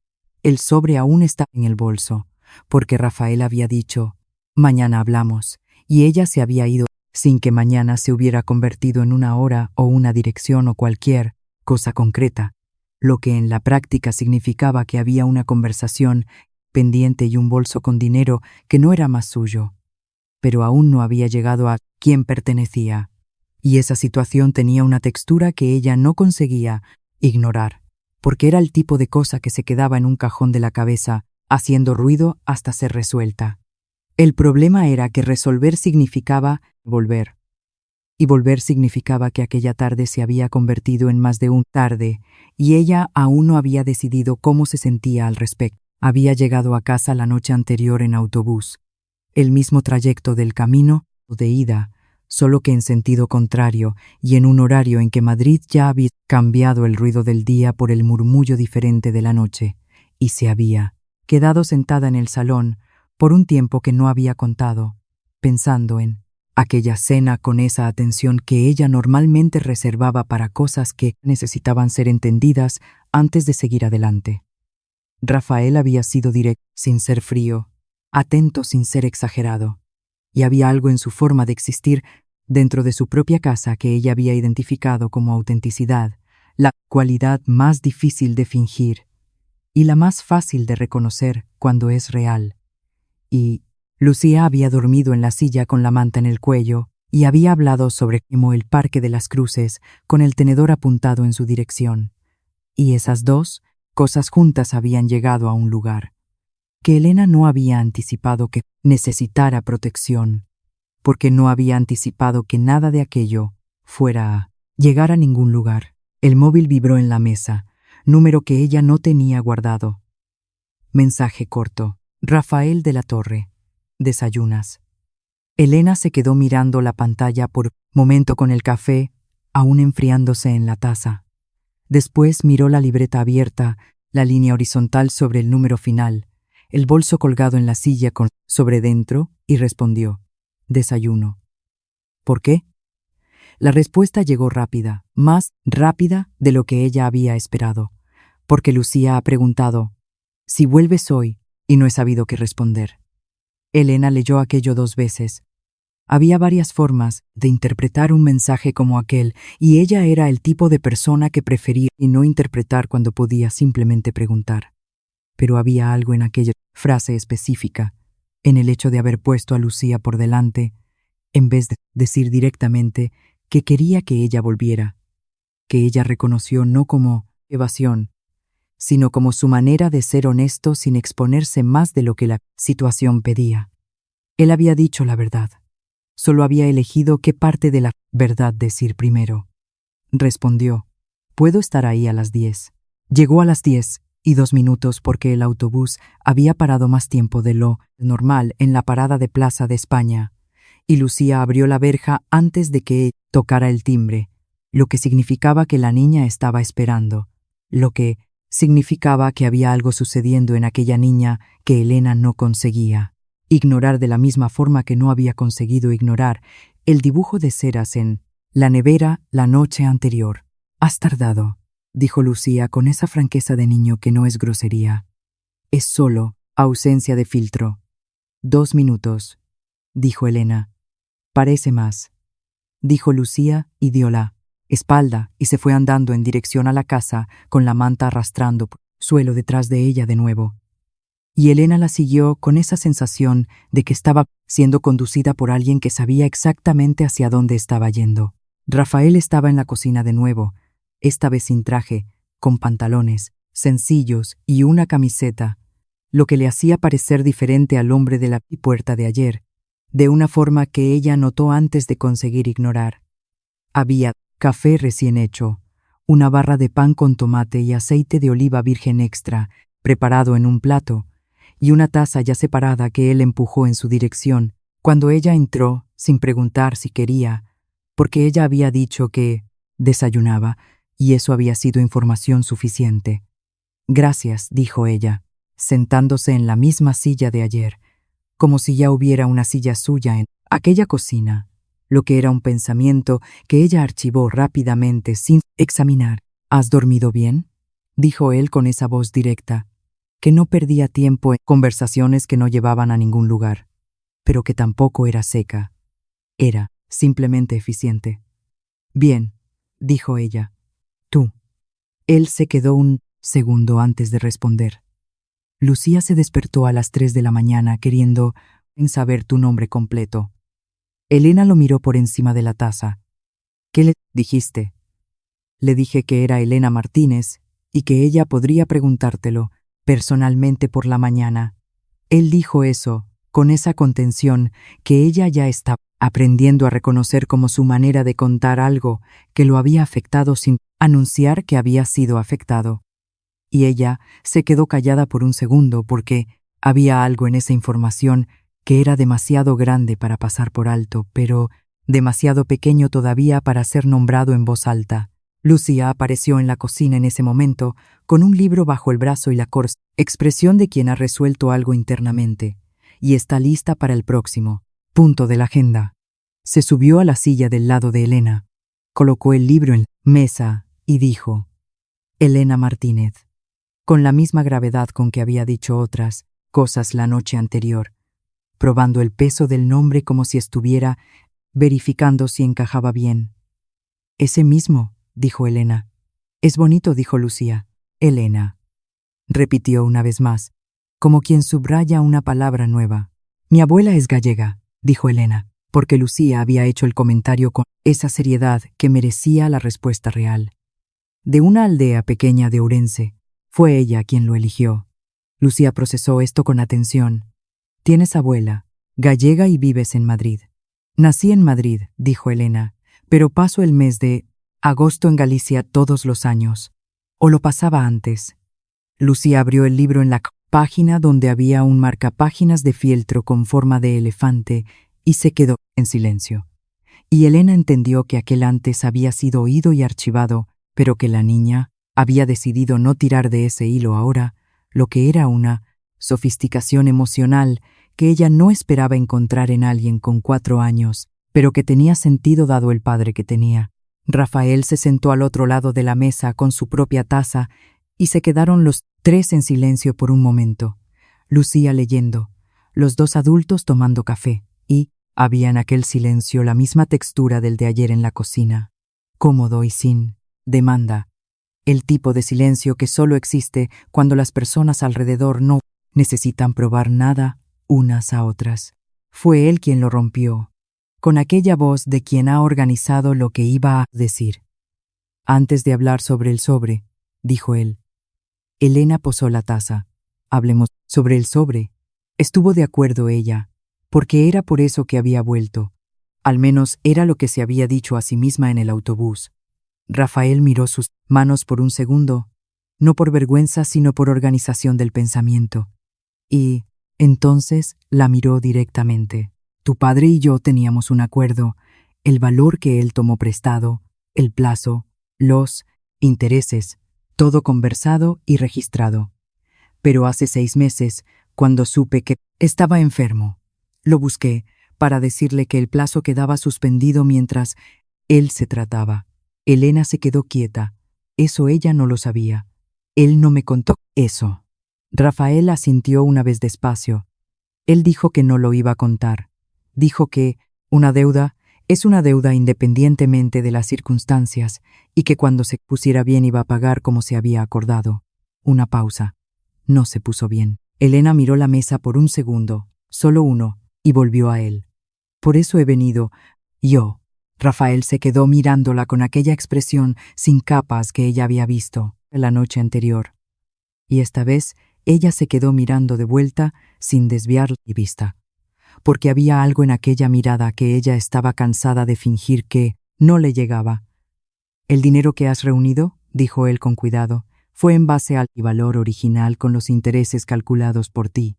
El sobre aún estaba en el bolso, porque Rafael había dicho, mañana hablamos, y ella se había ido sin que mañana se hubiera convertido en una hora o una dirección o cualquier cosa concreta, lo que en la práctica significaba que había una conversación pendiente y un bolso con dinero que no era más suyo, pero aún no había llegado a quien pertenecía, y esa situación tenía una textura que ella no conseguía ignorar, porque era el tipo de cosa que se quedaba en un cajón de la cabeza, haciendo ruido hasta ser resuelta. El problema era que resolver significaba volver. Y volver significaba que aquella tarde se había convertido en más de un tarde, y ella aún no había decidido cómo se sentía al respecto. Había llegado a casa la noche anterior en autobús, el mismo trayecto del camino de ida, solo que en sentido contrario y en un horario en que Madrid ya había cambiado el ruido del día por el murmullo diferente de la noche, y se había quedado sentada en el salón por un tiempo que no había contado, pensando en aquella cena con esa atención que ella normalmente reservaba para cosas que necesitaban ser entendidas antes de seguir adelante. Rafael había sido directo sin ser frío, atento sin ser exagerado, y había algo en su forma de existir dentro de su propia casa que ella había identificado como autenticidad, la cualidad más difícil de fingir y la más fácil de reconocer cuando es real. Y Lucía había dormido en la silla con la manta en el cuello y había hablado sobre como el Parque de las Cruces con el tenedor apuntado en su dirección. Y esas dos cosas juntas habían llegado a un lugar que Elena no había anticipado que necesitara protección, porque no había anticipado que nada de aquello fuera a llegar a ningún lugar. El móvil vibró en la mesa, número que ella no tenía guardado. Mensaje corto. Rafael de la Torre. Desayunas. Elena se quedó mirando la pantalla por momento con el café aún enfriándose en la taza. Después miró la libreta abierta, la línea horizontal sobre el número final, el bolso colgado en la silla con sobre dentro y respondió: desayuno. ¿Por qué? La respuesta llegó rápida, más rápida de lo que ella había esperado, porque Lucía ha preguntado: si vuelves hoy, y no he sabido qué responder. Elena leyó aquello 2 veces. Había varias formas de interpretar un mensaje como aquel, y ella era el tipo de persona que prefería y no interpretar cuando podía simplemente preguntar. Pero había algo en aquella frase específica, en el hecho de haber puesto a Lucía por delante, en vez de decir directamente que quería que ella volviera, que ella reconoció no como evasión, sino como su manera de ser honesto sin exponerse más de lo que la situación pedía. Él había dicho la verdad. Solo había elegido qué parte de la verdad decir primero. Respondió: puedo estar ahí a las 10. Llegó a las 10:02 porque el autobús había parado más tiempo de lo normal en la parada de Plaza de España, y Lucía abrió la verja antes de que tocara el timbre, lo que significaba que la niña estaba esperando, lo que significaba que había algo sucediendo en aquella niña que Elena no conseguía ignorar de la misma forma que no había conseguido ignorar el dibujo de ceras en la nevera la noche anterior. Has tardado, dijo Lucía con esa franqueza de niño que no es grosería. Es solo ausencia de filtro. 2 minutos, dijo Elena. Parece más, dijo Lucía y dio la espalda y se fue andando en dirección a la casa con la manta arrastrando suelo detrás de ella de nuevo. Y Elena la siguió con esa sensación de que estaba siendo conducida por alguien que sabía exactamente hacia dónde estaba yendo. Rafael estaba en la cocina de nuevo, esta vez sin traje, con pantalones sencillos y una camiseta, lo que le hacía parecer diferente al hombre de la puerta de ayer, de una forma que ella notó antes de conseguir ignorar. Había café recién hecho, una barra de pan con tomate y aceite de oliva virgen extra, preparado en un plato, y una taza ya separada que él empujó en su dirección cuando ella entró sin preguntar si quería, porque ella había dicho que desayunaba, y eso había sido información suficiente. Gracias, dijo ella, sentándose en la misma silla de ayer, como si ya hubiera una silla suya en aquella cocina, lo que era un pensamiento que ella archivó rápidamente sin examinar. ¿Has dormido bien?, dijo él con esa voz directa, que no perdía tiempo en conversaciones que no llevaban a ningún lugar, pero que tampoco era seca. Era simplemente eficiente. Bien, dijo ella. Tú. Él se quedó un segundo antes de responder. Lucía se despertó a las 3 de la mañana queriendo saber tu nombre completo. Elena lo miró por encima de la taza. ¿Qué le dijiste? Le dije que era Elena Martínez y que ella podría preguntártelo personalmente por la mañana. Él dijo eso, con esa contención que ella ya estaba aprendiendo a reconocer como su manera de contar algo que lo había afectado sin anunciar que había sido afectado. Y ella se quedó callada por un segundo porque había algo en esa información que era demasiado grande para pasar por alto, pero demasiado pequeño todavía para ser nombrado en voz alta. Lucía apareció en la cocina en ese momento, con un libro bajo el brazo y la expresión de quien ha resuelto algo internamente, y está lista para el próximo punto de la agenda. Se subió a la silla del lado de Elena, colocó el libro en la mesa y dijo: Elena Martínez, con la misma gravedad con que había dicho otras cosas la noche anterior, probando el peso del nombre como si estuviera verificando si encajaba bien. Ese mismo, dijo Elena. Es bonito, dijo Lucía. Elena, repitió una vez más, como quien subraya una palabra nueva. Mi abuela es gallega, dijo Elena, porque Lucía había hecho el comentario con esa seriedad que merecía la respuesta real. De una aldea pequeña de Ourense, fue ella quien lo eligió. Lucía procesó esto con atención. Tienes abuela, gallega y vives en Madrid. Nací en Madrid, dijo Elena, pero paso el mes de agosto en Galicia todos los años. ¿O lo pasaba antes? Lucía abrió el libro en la página donde había un marcapáginas de fieltro con forma de elefante y se quedó en silencio. Y Elena entendió que aquel antes había sido oído y archivado, pero que la niña había decidido no tirar de ese hilo ahora, lo que era una sofisticación emocional que ella no esperaba encontrar en alguien con 4 años, pero que tenía sentido dado el padre que tenía. Rafael se sentó al otro lado de la mesa con su propia taza y se quedaron los 3 en silencio por un momento. Lucía leyendo, los 2 adultos tomando café, y había en aquel silencio la misma textura del de ayer en la cocina, cómodo y sin demanda, el tipo de silencio que solo existe cuando las personas alrededor no necesitan probar nada unas a otras. Fue él quien lo rompió, con aquella voz de quien ha organizado lo que iba a decir. Antes de hablar sobre el sobre, dijo él. Elena posó la taza. Hablemos sobre el sobre. Estuvo de acuerdo ella, porque era por eso que había vuelto. Al menos era lo que se había dicho a sí misma en el autobús. Rafael miró sus manos por un segundo, no por vergüenza sino por organización del pensamiento. Y entonces la miró directamente. Tu padre y yo teníamos un acuerdo, el valor que él tomó prestado, el plazo, los intereses, todo conversado y registrado. Pero hace 6 meses, cuando supe que estaba enfermo, lo busqué para decirle que el plazo quedaba suspendido mientras él se trataba. Elena se quedó quieta. Eso ella no lo sabía. Él no me contó eso. Rafael asintió una vez despacio. Él dijo que no lo iba a contar. Dijo que una deuda es una deuda independientemente de las circunstancias y que cuando se pusiera bien iba a pagar como se había acordado. Una pausa. No se puso bien. Elena miró la mesa por un segundo, solo uno, y volvió a él. Por eso he venido yo. Rafael se quedó mirándola con aquella expresión sin capas que ella había visto la noche anterior. Y esta vez ella se quedó mirando de vuelta sin desviar la vista, porque había algo en aquella mirada que ella estaba cansada de fingir que no le llegaba. «¿El dinero que has reunido?», dijo él con cuidado, «fue en base al valor original con los intereses calculados por ti».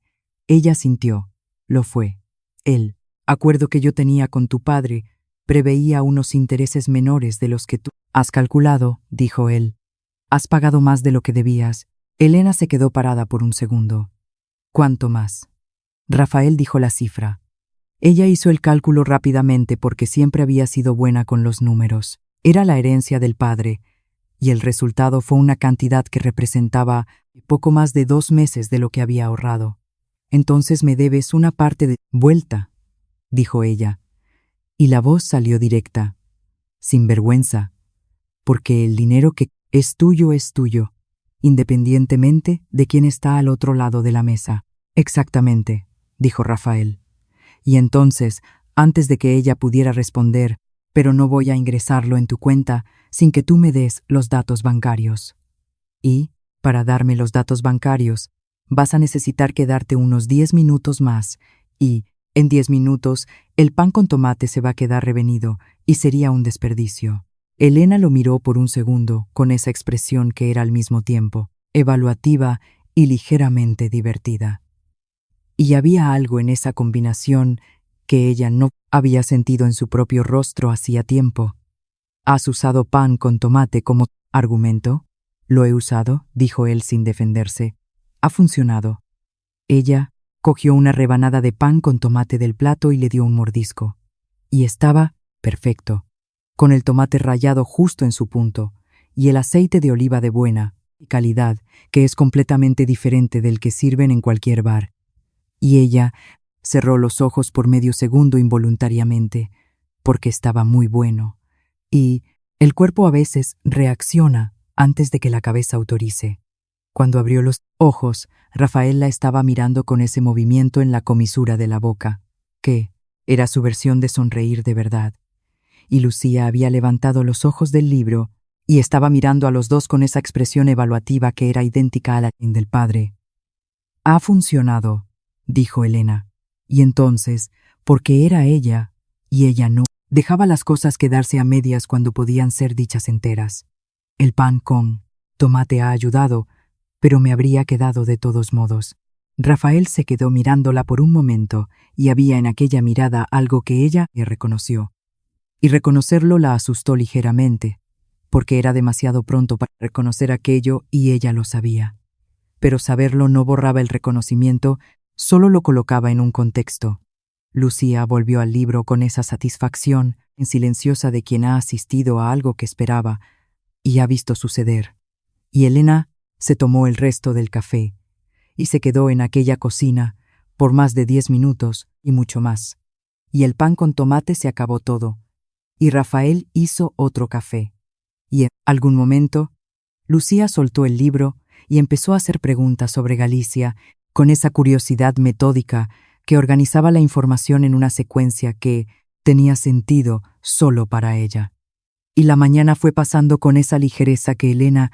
Ella sintió. Lo fue. «El acuerdo que yo tenía con tu padre preveía unos intereses menores de los que tú has calculado, dijo él. Has pagado más de lo que debías. Elena se quedó parada por un segundo. ¿Cuánto más? Rafael dijo la cifra. Ella hizo el cálculo rápidamente porque siempre había sido buena con los números. Era la herencia del padre, y el resultado fue una cantidad que representaba poco más de 2 meses de lo que había ahorrado. Entonces me debes una parte de vuelta, dijo ella, y la voz salió directa, sin vergüenza, porque el dinero que es tuyo, independientemente de quién está al otro lado de la mesa. Exactamente, dijo Rafael. Y entonces, antes de que ella pudiera responder, pero no voy a ingresarlo en tu cuenta sin que tú me des los datos bancarios. Y, para darme los datos bancarios, vas a necesitar quedarte unos 10 minutos más, y, en 10 minutos, el pan con tomate se va a quedar revenido, y sería un desperdicio. Elena lo miró por un segundo, con esa expresión que era al mismo tiempo evaluativa y ligeramente divertida. Y había algo en esa combinación que ella no había sentido en su propio rostro hacía tiempo. ¿Has usado pan con tomate como argumento? Lo he usado, dijo él sin defenderse. Ha funcionado. Ella cogió una rebanada de pan con tomate del plato y le dio un mordisco. Y estaba perfecto, con el tomate rallado justo en su punto, y el aceite de oliva de buena calidad, que es completamente diferente del que sirven en cualquier bar. Y ella cerró los ojos por medio segundo involuntariamente, porque estaba muy bueno. Y el cuerpo a veces reacciona antes de que la cabeza autorice. Cuando abrió los ojos, Rafael la estaba mirando con ese movimiento en la comisura de la boca, que era su versión de sonreír de verdad. Y Lucía había levantado los ojos del libro y estaba mirando a los dos con esa expresión evaluativa que era idéntica a la del padre. «Ha funcionado», dijo Elena. Y entonces, porque era ella, y ella no, dejaba las cosas quedarse a medias cuando podían ser dichas enteras. El pan con tomate ha ayudado, pero me habría quedado de todos modos. Rafael se quedó mirándola por un momento, y había en aquella mirada algo que ella reconoció. Y reconocerlo la asustó ligeramente, porque era demasiado pronto para reconocer aquello y ella lo sabía. Pero saberlo no borraba el reconocimiento, solo lo colocaba en un contexto. Lucía volvió al libro con esa satisfacción silenciosa de quien ha asistido a algo que esperaba y ha visto suceder. Y Elena se tomó el resto del café y se quedó en aquella cocina por más de 10 minutos y mucho más. Y el pan con tomate se acabó todo, y Rafael hizo otro café. Y en algún momento, Lucía soltó el libro y empezó a hacer preguntas sobre Galicia, con esa curiosidad metódica que organizaba la información en una secuencia que tenía sentido solo para ella. Y la mañana fue pasando con esa ligereza que Elena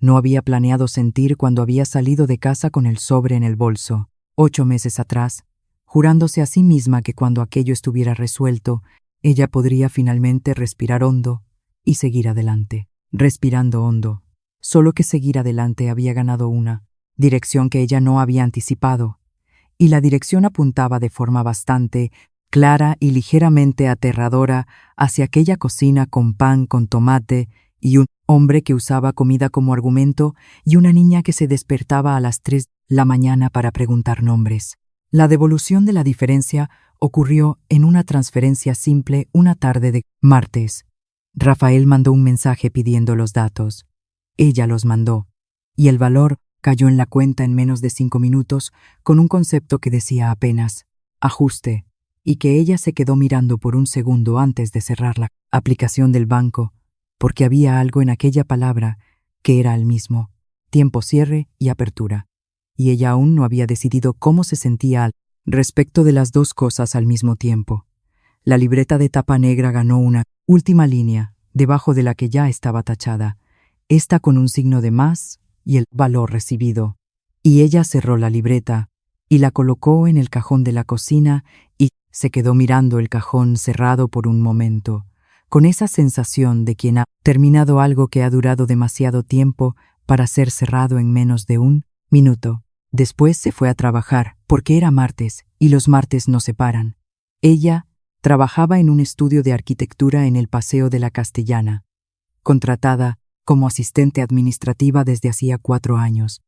no había planeado sentir cuando había salido de casa con el sobre en el bolso, 8 meses atrás, jurándose a sí misma que cuando aquello estuviera resuelto, ella podría finalmente respirar hondo y seguir adelante. Respirando hondo, solo que seguir adelante había ganado una dirección que ella no había anticipado, y la dirección apuntaba de forma bastante clara y ligeramente aterradora hacia aquella cocina con pan con tomate y un hombre que usaba comida como argumento y una niña que se despertaba a las 3 de la mañana para preguntar nombres. La devolución de la diferencia ocurrió en una transferencia simple una tarde de martes. Rafael mandó un mensaje pidiendo los datos. Ella los mandó, y el valor cayó en la cuenta en menos de 5 minutos con un concepto que decía apenas «ajuste», y que ella se quedó mirando por un segundo antes de cerrar la aplicación del banco, porque había algo en aquella palabra que era el mismo, tiempo cierre y apertura, y ella aún no había decidido cómo se sentía al respecto de las dos cosas al mismo tiempo. La libreta de tapa negra ganó una última línea, debajo de la que ya estaba tachada, esta con un signo de más y el valor recibido. Y ella cerró la libreta y la colocó en el cajón de la cocina y se quedó mirando el cajón cerrado por un momento, con esa sensación de quien ha terminado algo que ha durado demasiado tiempo para ser cerrado en menos de un minuto. Después se fue a trabajar, porque era martes, y los martes no se paran. Ella trabajaba en un estudio de arquitectura en el Paseo de la Castellana, contratada como asistente administrativa desde hacía 4 años,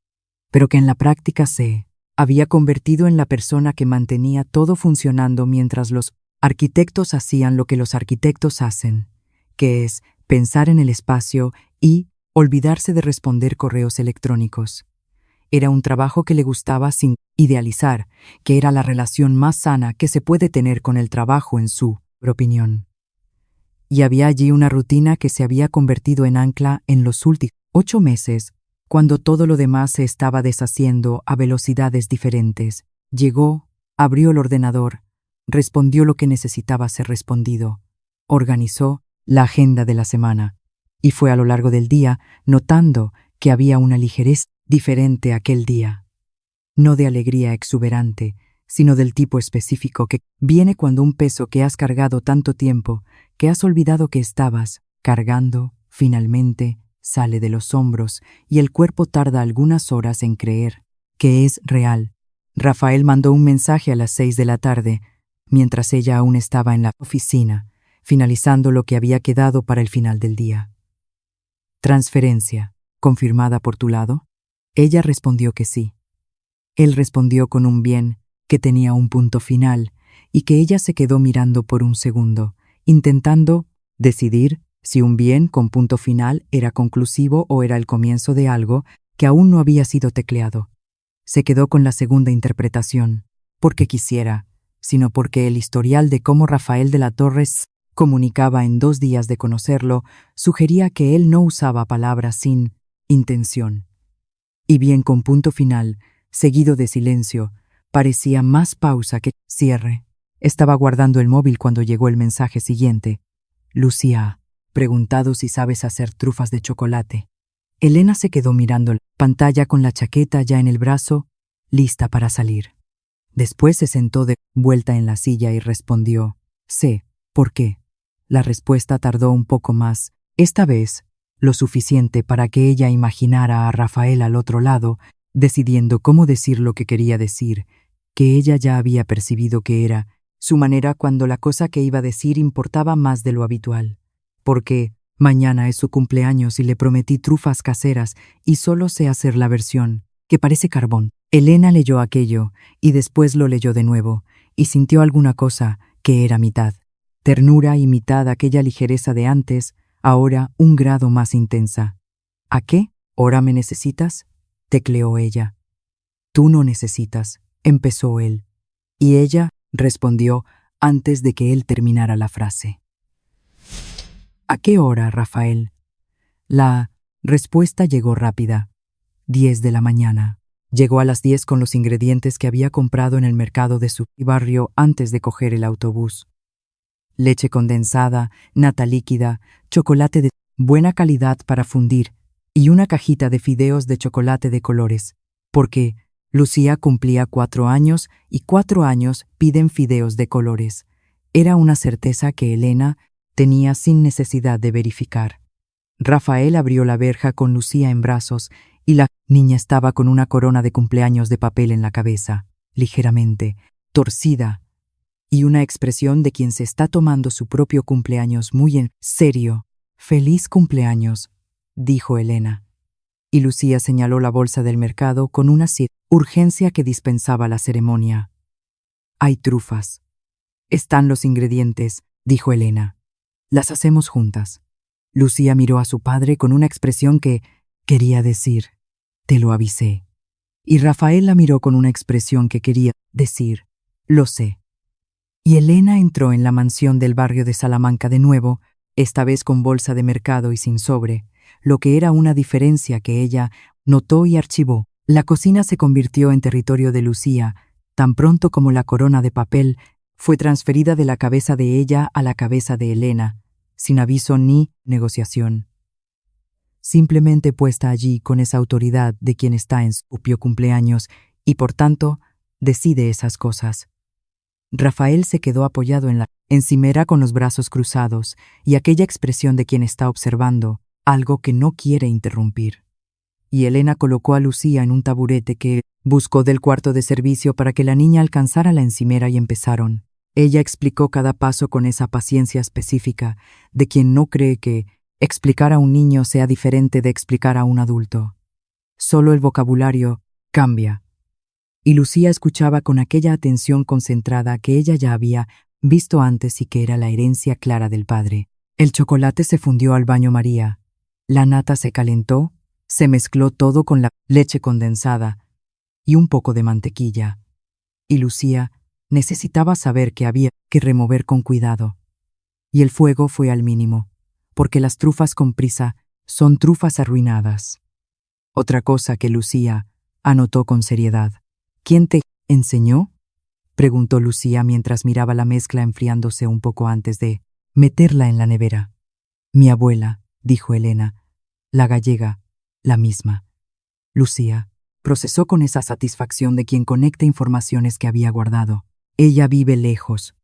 pero que en la práctica se había convertido en la persona que mantenía todo funcionando mientras los arquitectos hacían lo que los arquitectos hacen, que es pensar en el espacio y olvidarse de responder correos electrónicos. Era un trabajo que le gustaba sin idealizar, que era la relación más sana que se puede tener con el trabajo en su opinión. Y había allí una rutina que se había convertido en ancla en los últimos 8 meses, cuando todo lo demás se estaba deshaciendo a velocidades diferentes. Llegó, abrió el ordenador, respondió lo que necesitaba ser respondido, organizó la agenda de la semana, y fue a lo largo del día notando que había una ligereza diferente aquel día. No de alegría exuberante, sino del tipo específico que viene cuando un peso que has cargado tanto tiempo, que has olvidado que estabas cargando, finalmente sale de los hombros y el cuerpo tarda algunas horas en creer que es real. Rafael mandó un mensaje a las 6 de la tarde, mientras ella aún estaba en la oficina, finalizando lo que había quedado para el final del día. Transferencia, ¿confirmada por tu lado? Ella respondió que sí. Él respondió con un bien, que tenía un punto final, y que ella se quedó mirando por un segundo, intentando decidir si un bien con punto final era conclusivo o era el comienzo de algo que aún no había sido tecleado. Se quedó con la segunda interpretación, porque quisiera, sino porque el historial de cómo Rafael de la Torre comunicaba en 2 días de conocerlo sugería que él no usaba palabras sin intención. Y bien con punto final, seguido de silencio, parecía más pausa que cierre. Estaba guardando el móvil cuando llegó el mensaje siguiente. Lucía, preguntado si sabes hacer trufas de chocolate. Elena se quedó mirando la pantalla con la chaqueta ya en el brazo, lista para salir. Después se sentó de vuelta en la silla y respondió, sé, ¿por qué? La respuesta tardó un poco más, esta vez, lo suficiente para que ella imaginara a Rafael al otro lado, decidiendo cómo decir lo que quería decir, que ella ya había percibido que era su manera cuando la cosa que iba a decir importaba más de lo habitual. Porque mañana es su cumpleaños y le prometí trufas caseras y solo sé hacer la versión, que parece carbón. Elena leyó aquello y después lo leyó de nuevo y sintió alguna cosa que era mitad. Ternura y mitad aquella ligereza de antes, ahora un grado más intensa. ¿A qué? ¿Ahora me necesitas? Tecleó ella. Tú no necesitas, empezó él. Y ella respondió antes de que él terminara la frase. ¿A qué hora, Rafael? La respuesta llegó rápida. 10 de la mañana. Llegó a las 10 con los ingredientes que había comprado en el mercado de su barrio antes de coger el autobús. Leche condensada, nata líquida, chocolate de buena calidad para fundir y una cajita de fideos de chocolate de colores, porque Lucía cumplía 4 años y 4 años piden fideos de colores. Era una certeza que Elena tenía sin necesidad de verificar. Rafael abrió la verja con Lucía en brazos y la niña estaba con una corona de cumpleaños de papel en la cabeza, ligeramente torcida, y una expresión de quien se está tomando su propio cumpleaños muy en serio. «Feliz cumpleaños», dijo Elena. Y Lucía señaló la bolsa del mercado con una urgencia que dispensaba la ceremonia. «Hay trufas. Están los ingredientes», dijo Elena. «Las hacemos juntas». Lucía miró a su padre con una expresión que quería decir, «Te lo avisé». Y Rafael la miró con una expresión que quería decir, «Lo sé». Y Elena entró en la mansión del barrio de Salamanca de nuevo, esta vez con bolsa de mercado y sin sobre, lo que era una diferencia que ella notó y archivó. La cocina se convirtió en territorio de Lucía, tan pronto como la corona de papel fue transferida de la cabeza de ella a la cabeza de Elena, sin aviso ni negociación. Simplemente puesta allí con esa autoridad de quien está en su propio cumpleaños y, por tanto, decide esas cosas. Rafael se quedó apoyado en la encimera con los brazos cruzados y aquella expresión de quien está observando algo que no quiere interrumpir. Y Elena colocó a Lucía en un taburete que buscó del cuarto de servicio para que la niña alcanzara la encimera y empezaron. Ella explicó cada paso con esa paciencia específica de quien no cree que explicar a un niño sea diferente de explicar a un adulto. Solo el vocabulario cambia. Y Lucía escuchaba con aquella atención concentrada que ella ya había visto antes y que era la herencia clara del padre. El chocolate se fundió al baño María. La nata se calentó, se mezcló todo con la leche condensada y un poco de mantequilla. Y Lucía necesitaba saber que había que remover con cuidado. Y el fuego fue al mínimo, porque las trufas con prisa son trufas arruinadas. Otra cosa que Lucía anotó con seriedad. ¿Quién te enseñó?, preguntó Lucía mientras miraba la mezcla enfriándose un poco antes de meterla en la nevera. Mi abuela, dijo Elena, la gallega, la misma. Lucía procesó con esa satisfacción de quien conecta informaciones que había guardado. Ella vive lejos.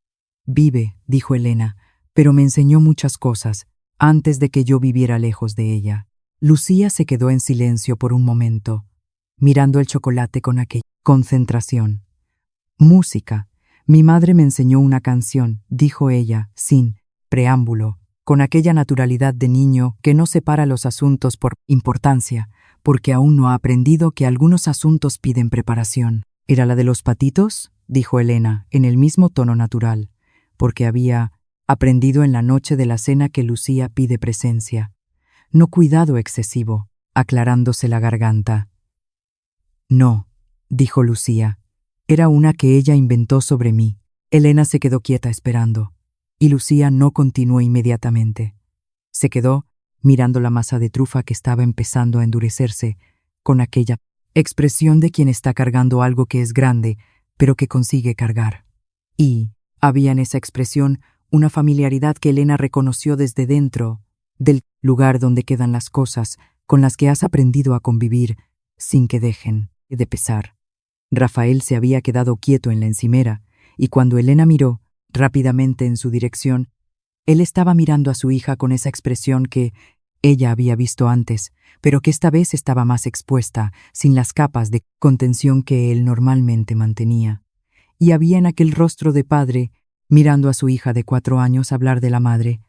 Vive, dijo Elena, pero me enseñó muchas cosas antes de que yo viviera lejos de ella. Lucía se quedó en silencio por un momento, mirando el chocolate con aquella concentración. Música. Mi madre me enseñó una canción, dijo ella, sin preámbulo, con aquella naturalidad de niño que no separa los asuntos por importancia, porque aún no ha aprendido que algunos asuntos piden preparación. ¿Era la de los patitos?, dijo Elena, en el mismo tono natural, porque había aprendido en la noche de la cena que Lucía pide presencia. No cuidado excesivo, aclarándose la garganta. No, dijo Lucía. Era una que ella inventó sobre mí. Elena se quedó quieta esperando, y Lucía no continuó inmediatamente. Se quedó mirando la masa de trufa que estaba empezando a endurecerse, con aquella expresión de quien está cargando algo que es grande, pero que consigue cargar. Y había en esa expresión una familiaridad que Elena reconoció desde dentro del lugar donde quedan las cosas con las que has aprendido a convivir sin que dejen de pesar. Rafael se había quedado quieto en la encimera, y cuando Elena miró rápidamente en su dirección, él estaba mirando a su hija con esa expresión que ella había visto antes, pero que esta vez estaba más expuesta, sin las capas de contención que él normalmente mantenía. Y había en aquel rostro de padre, mirando a su hija de 4 años hablar de la madre,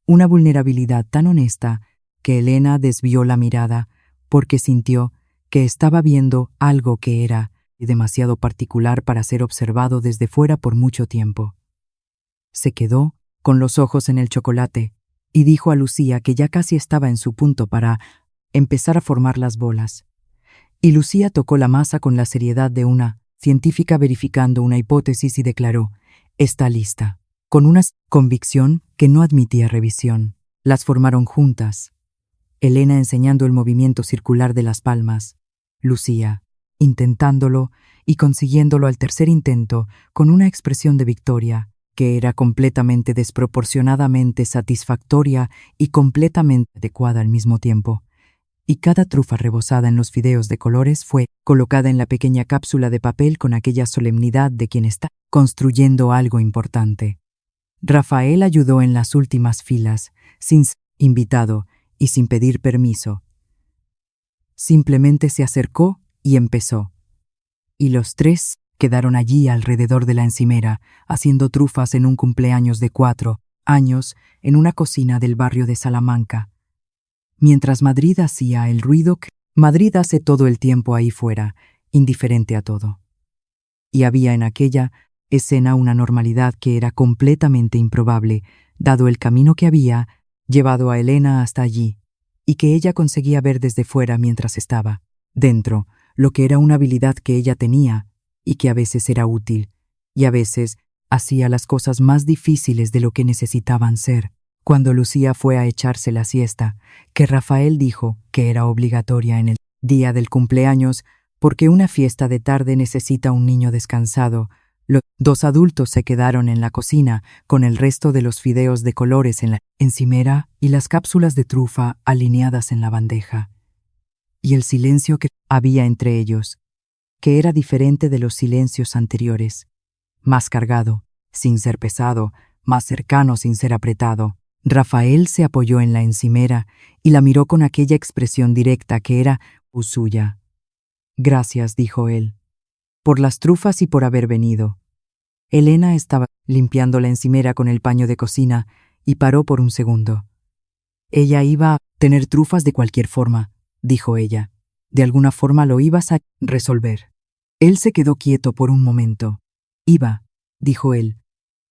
una vulnerabilidad tan honesta que Elena desvió la mirada porque sintió que estaba viendo algo que era demasiado particular para ser observado desde fuera por mucho tiempo. Se quedó con los ojos en el chocolate y dijo a Lucía que ya casi estaba en su punto para empezar a formar las bolas. Y Lucía tocó la masa con la seriedad de una científica verificando una hipótesis y declaró: «Está lista», con una convicción que no admitía revisión. Las formaron juntas, Elena enseñando el movimiento circular de las palmas, Lucía intentándolo y consiguiéndolo al tercer intento con una expresión de victoria que era completamente desproporcionadamente satisfactoria y completamente adecuada al mismo tiempo. Y cada trufa rebozada en los fideos de colores fue colocada en la pequeña cápsula de papel con aquella solemnidad de quien está construyendo algo importante. Rafael ayudó en las últimas filas, sin ser invitado y sin pedir permiso. Simplemente se acercó y empezó. Y los tres quedaron allí alrededor de la encimera, haciendo trufas en un cumpleaños de 4 años en una cocina del barrio de Salamanca. Mientras Madrid hacía el ruido que Madrid hace todo el tiempo ahí fuera, indiferente a todo. Y había en aquella escena una normalidad que era completamente improbable, dado el camino que había llevado a Elena hasta allí, y que ella conseguía ver desde fuera mientras estaba dentro, lo que era una habilidad que ella tenía y que a veces era útil, y a veces hacía las cosas más difíciles de lo que necesitaban ser. Cuando Lucía fue a echarse la siesta, que Rafael dijo que era obligatoria en el día del cumpleaños porque una fiesta de tarde necesita un niño descansado, los 2 adultos se quedaron en la cocina con el resto de los fideos de colores en la encimera y las cápsulas de trufa alineadas en la bandeja. Y el silencio que había entre ellos, que era diferente de los silencios anteriores, más cargado, sin ser pesado, más cercano sin ser apretado. Rafael se apoyó en la encimera y la miró con aquella expresión directa que era suya. «Gracias», dijo él, «por las trufas y por haber venido». Elena estaba limpiando la encimera con el paño de cocina y paró por un segundo. Ella iba a tener trufas de cualquier forma, dijo ella. De alguna forma lo ibas a resolver. Él se quedó quieto por un momento. Iba, dijo él,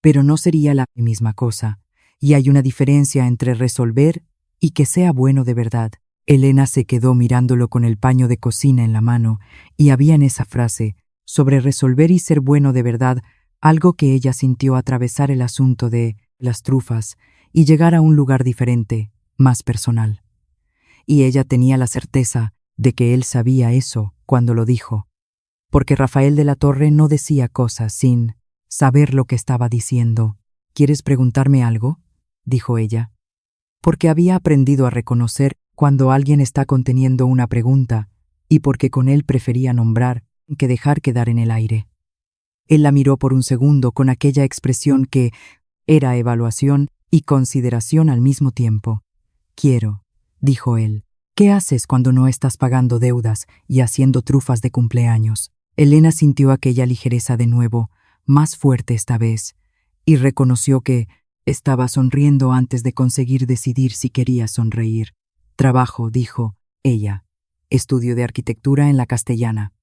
pero no sería la misma cosa, y hay una diferencia entre resolver y que sea bueno de verdad. Elena se quedó mirándolo con el paño de cocina en la mano, y había en esa frase, sobre resolver y ser bueno de verdad, algo que ella sintió atravesar el asunto de las trufas y llegar a un lugar diferente, más personal. Y ella tenía la certeza de que él sabía eso cuando lo dijo, porque Rafael de la Torre no decía cosas sin saber lo que estaba diciendo. ¿Quieres preguntarme algo?, dijo ella. Porque había aprendido a reconocer cuando alguien está conteniendo una pregunta y porque con él prefería nombrar que dejar quedar en el aire. Él la miró por un segundo con aquella expresión que era evaluación y consideración al mismo tiempo. Quiero, dijo él. ¿Qué haces cuando no estás pagando deudas y haciendo trufas de cumpleaños? Elena sintió aquella ligereza de nuevo, más fuerte esta vez, y reconoció que estaba sonriendo antes de conseguir decidir si quería sonreír. Trabajo, dijo ella. Estudio de arquitectura en la Castellana.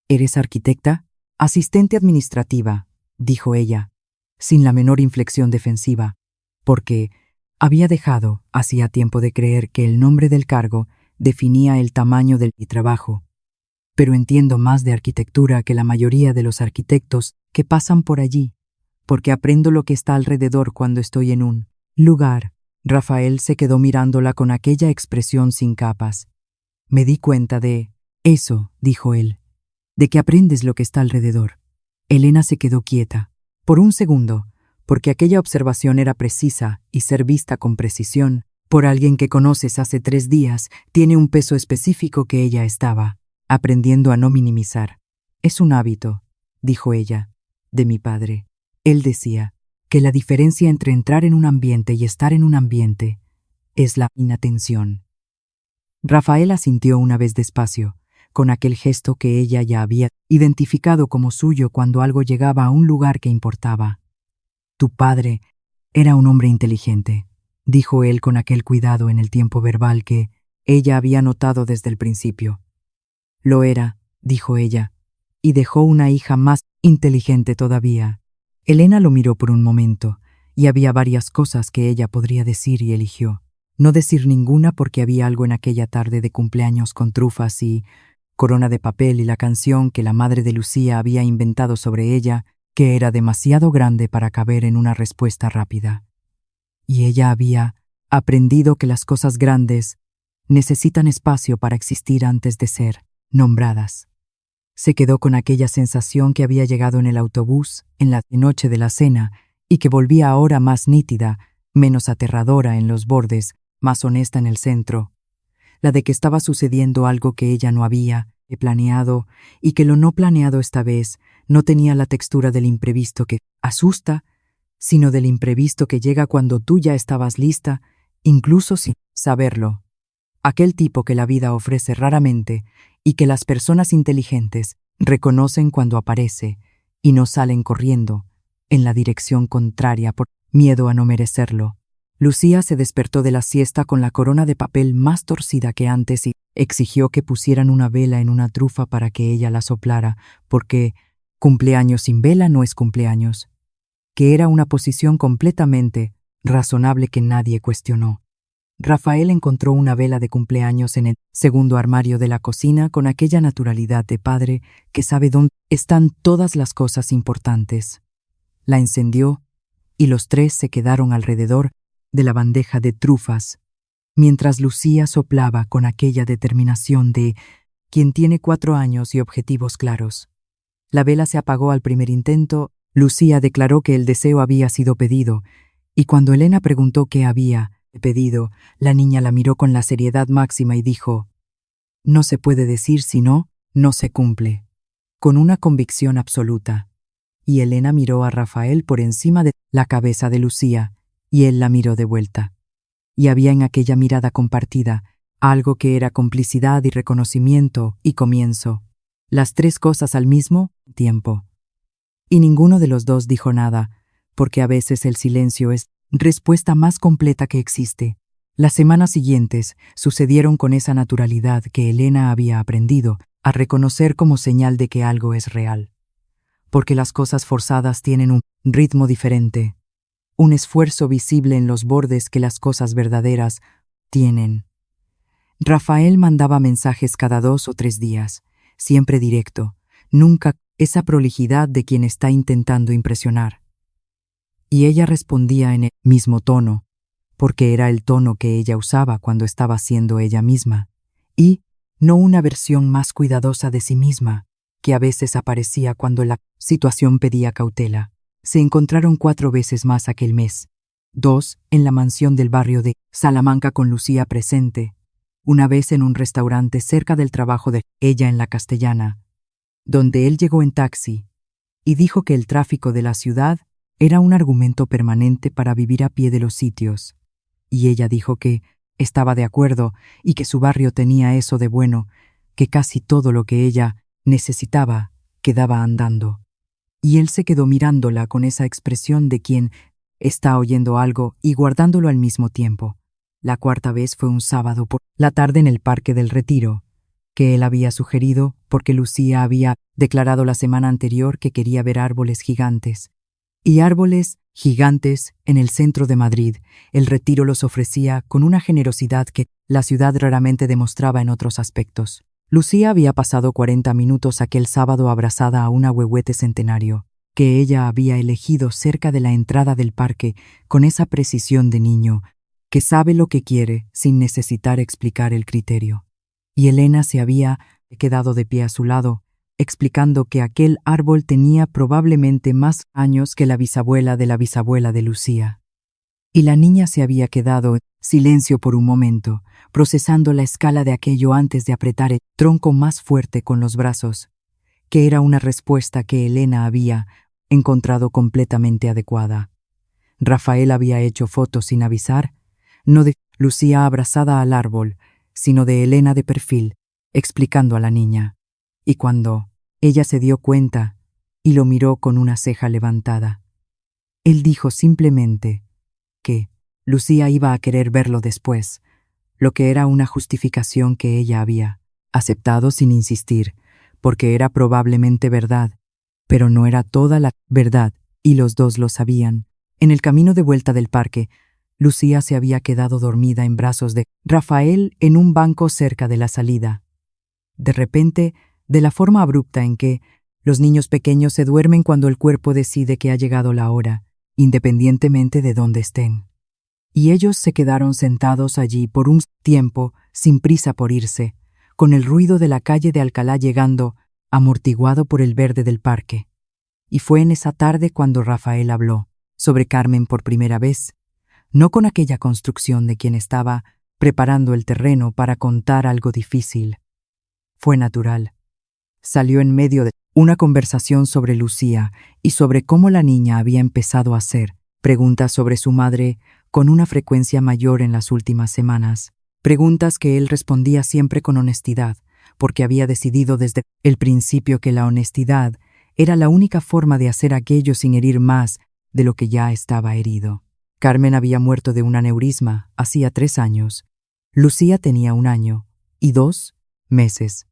¿Eres arquitecta? Asistente administrativa, dijo ella, sin la menor inflexión defensiva, porque había dejado hacía tiempo de creer que el nombre del cargo definía el tamaño del trabajo. Pero entiendo más de arquitectura que la mayoría de los arquitectos que pasan por allí, porque aprendo lo que está alrededor cuando estoy en un lugar. Rafael se quedó mirándola con aquella expresión sin capas. Me di cuenta de eso, dijo él, de que aprendes lo que está alrededor. Elena se quedó quieta, por un segundo, porque aquella observación era precisa y ser vista con precisión por alguien que conoces hace 3 días tiene un peso específico que ella estaba aprendiendo a no minimizar. Es un hábito, dijo ella, de mi padre. Él decía que la diferencia entre entrar en un ambiente y estar en un ambiente es la inatención. Rafael asintió una vez despacio, con aquel gesto que ella ya había identificado como suyo cuando algo llegaba a un lugar que importaba. Tu padre era un hombre inteligente, dijo él con aquel cuidado en el tiempo verbal que ella había notado desde el principio. Lo era, dijo ella, y dejó una hija más inteligente todavía. Elena lo miró por un momento, y había varias cosas que ella podría decir y eligió. No decir ninguna porque había algo en aquella tarde de cumpleaños con trufas y corona de papel y la canción que la madre de Lucía había inventado sobre ella, que era demasiado grande para caber en una respuesta rápida. Y ella había aprendido que las cosas grandes necesitan espacio para existir antes de ser nombradas. Se quedó con aquella sensación que había llegado en el autobús, en la noche de la cena, y que volvía ahora más nítida, menos aterradora en los bordes, más honesta en el centro, la de que estaba sucediendo algo que ella no había planeado, y que lo no planeado esta vez no tenía la textura del imprevisto que asusta, sino del imprevisto que llega cuando tú ya estabas lista, incluso sin saberlo. Aquel tipo que la vida ofrece raramente y que las personas inteligentes reconocen cuando aparece y no salen corriendo en la dirección contraria por miedo a no merecerlo. Lucía se despertó de la siesta con la corona de papel más torcida que antes y exigió que pusieran una vela en una trufa para que ella la soplara, porque cumpleaños sin vela no es cumpleaños, que era una posición completamente razonable que nadie cuestionó. Rafael encontró una vela de cumpleaños en el segundo armario de la cocina con aquella naturalidad de padre que sabe dónde están todas las cosas importantes. La encendió y los 3 se quedaron alrededor de la bandeja de trufas, mientras Lucía soplaba con aquella determinación de quien tiene 4 años y objetivos claros. La vela se apagó al primer intento. Lucía declaró que el deseo había sido pedido, y cuando Elena preguntó qué había pedido, la niña la miró con la seriedad máxima y dijo: no se puede decir si no, no se cumple, con una convicción absoluta. Y Elena miró a Rafael por encima de la cabeza de Lucía, y él la miró de vuelta. Y había en aquella mirada compartida algo que era complicidad y reconocimiento y comienzo, las 3 cosas al mismo tiempo. Y ninguno de los dos dijo nada, porque a veces el silencio es respuesta más completa que existe. Las semanas siguientes sucedieron con esa naturalidad que Elena había aprendido a reconocer como señal de que algo es real. Porque las cosas forzadas tienen un ritmo diferente, un esfuerzo visible en los bordes que las cosas verdaderas tienen. Rafael mandaba mensajes cada 2 o 3 días, siempre directo, nunca esa prolijidad de quien está intentando impresionar. Y ella respondía en el mismo tono, porque era el tono que ella usaba cuando estaba siendo ella misma, y no una versión más cuidadosa de sí misma, que a veces aparecía cuando la situación pedía cautela. Se encontraron 4 veces más aquel mes, 2 en la mansión del barrio de Salamanca con Lucía presente, una vez en un restaurante cerca del trabajo de ella en la Castellana, donde él llegó en taxi y dijo que el tráfico de la ciudad era un argumento permanente para vivir a pie de los sitios, y ella dijo que estaba de acuerdo y que su barrio tenía eso de bueno, que casi todo lo que ella necesitaba quedaba andando. Y él se quedó mirándola con esa expresión de quien está oyendo algo y guardándolo al mismo tiempo. La 4ª vez fue un sábado por la tarde en el Parque del Retiro, que él había sugerido porque Lucía había declarado la semana anterior que quería ver árboles gigantes. Y árboles gigantes en el centro de Madrid, el Retiro los ofrecía con una generosidad que la ciudad raramente demostraba en otros aspectos. Lucía había pasado 40 minutos aquel sábado abrazada a un ahuehuete centenario, que ella había elegido cerca de la entrada del parque con esa precisión de niño, que sabe lo que quiere sin necesitar explicar el criterio. Y Elena se había quedado de pie a su lado, explicando que aquel árbol tenía probablemente más años que la bisabuela de Lucía. Y la niña se había quedado en silencio por un momento, procesando la escala de aquello antes de apretar el tronco más fuerte con los brazos, que era una respuesta que Elena había encontrado completamente adecuada. Rafael había hecho fotos sin avisar, no de Lucía abrazada al árbol, sino de Elena de perfil, explicando a la niña. Y cuando ella se dio cuenta y lo miró con una ceja levantada, él dijo simplemente que Lucía iba a querer verlo después, lo que era una justificación que ella había aceptado sin insistir, porque era probablemente verdad, pero no era toda la verdad, y los dos lo sabían. En el camino de vuelta del parque, Lucía se había quedado dormida en brazos de Rafael en un banco cerca de la salida. De repente, de la forma abrupta en que los niños pequeños se duermen cuando el cuerpo decide que ha llegado la hora, independientemente de dónde estén. Y ellos se quedaron sentados allí por un tiempo, sin prisa por irse, con el ruido de la calle de Alcalá llegando, amortiguado por el verde del parque. Y fue en esa tarde cuando Rafael habló sobre Carmen por primera vez, no con aquella construcción de quien estaba preparando el terreno para contar algo difícil. Fue natural. Salió en medio de una conversación sobre Lucía y sobre cómo la niña había empezado a hacer preguntas sobre su madre con una frecuencia mayor en las últimas semanas. Preguntas que él respondía siempre con honestidad, porque había decidido desde el principio que la honestidad era la única forma de hacer aquello sin herir más de lo que ya estaba herido. Carmen había muerto de un aneurisma hacía 3 años. Lucía tenía 1 año y 2 meses.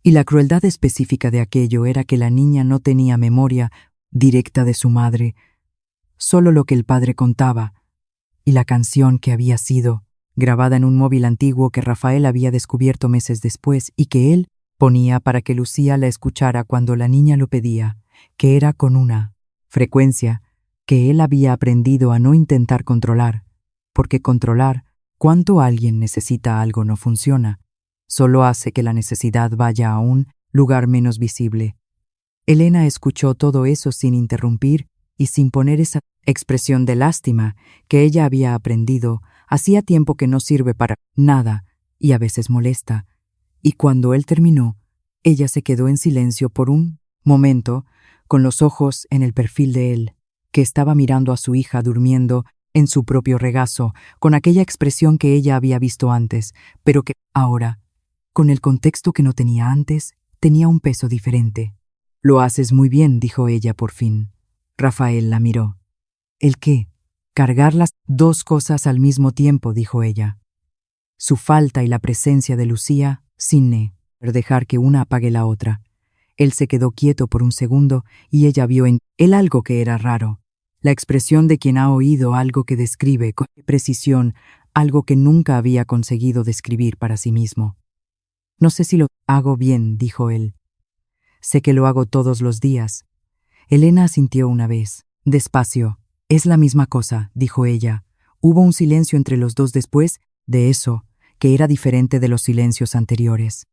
Y la crueldad específica de aquello era que la niña no tenía memoria directa de su madre, solo lo que el padre contaba, y la canción que había sido grabada en un móvil antiguo que Rafael había descubierto meses después y que él ponía para que Lucía la escuchara cuando la niña lo pedía, que era con una frecuencia que él había aprendido a no intentar controlar, porque controlar cuánto alguien necesita algo no funciona, solo hace que la necesidad vaya a un lugar menos visible. Elena escuchó todo eso sin interrumpir y sin poner esa expresión de lástima que ella había aprendido hacía tiempo que no sirve para nada y a veces molesta. Y cuando él terminó, ella se quedó en silencio por un momento, con los ojos en el perfil de él, que estaba mirando a su hija durmiendo en su propio regazo, con aquella expresión que ella había visto antes, pero que ahora, con el contexto que no tenía antes, tenía un peso diferente. Lo haces muy bien, dijo ella por fin. Rafael la miró. ¿El qué? Cargar las dos cosas al mismo tiempo, dijo ella. Su falta y la presencia de Lucía, sin dejar que una apague la otra. Él se quedó quieto por un segundo y ella vio en él algo que era raro. La expresión de quien ha oído algo que describe con precisión algo que nunca había conseguido describir para sí mismo. No sé si lo hago bien, dijo él. Sé que lo hago todos los días. Elena asintió una vez. Despacio. Es la misma cosa, dijo ella. Hubo un silencio entre los dos después de eso, que era diferente de los silencios anteriores.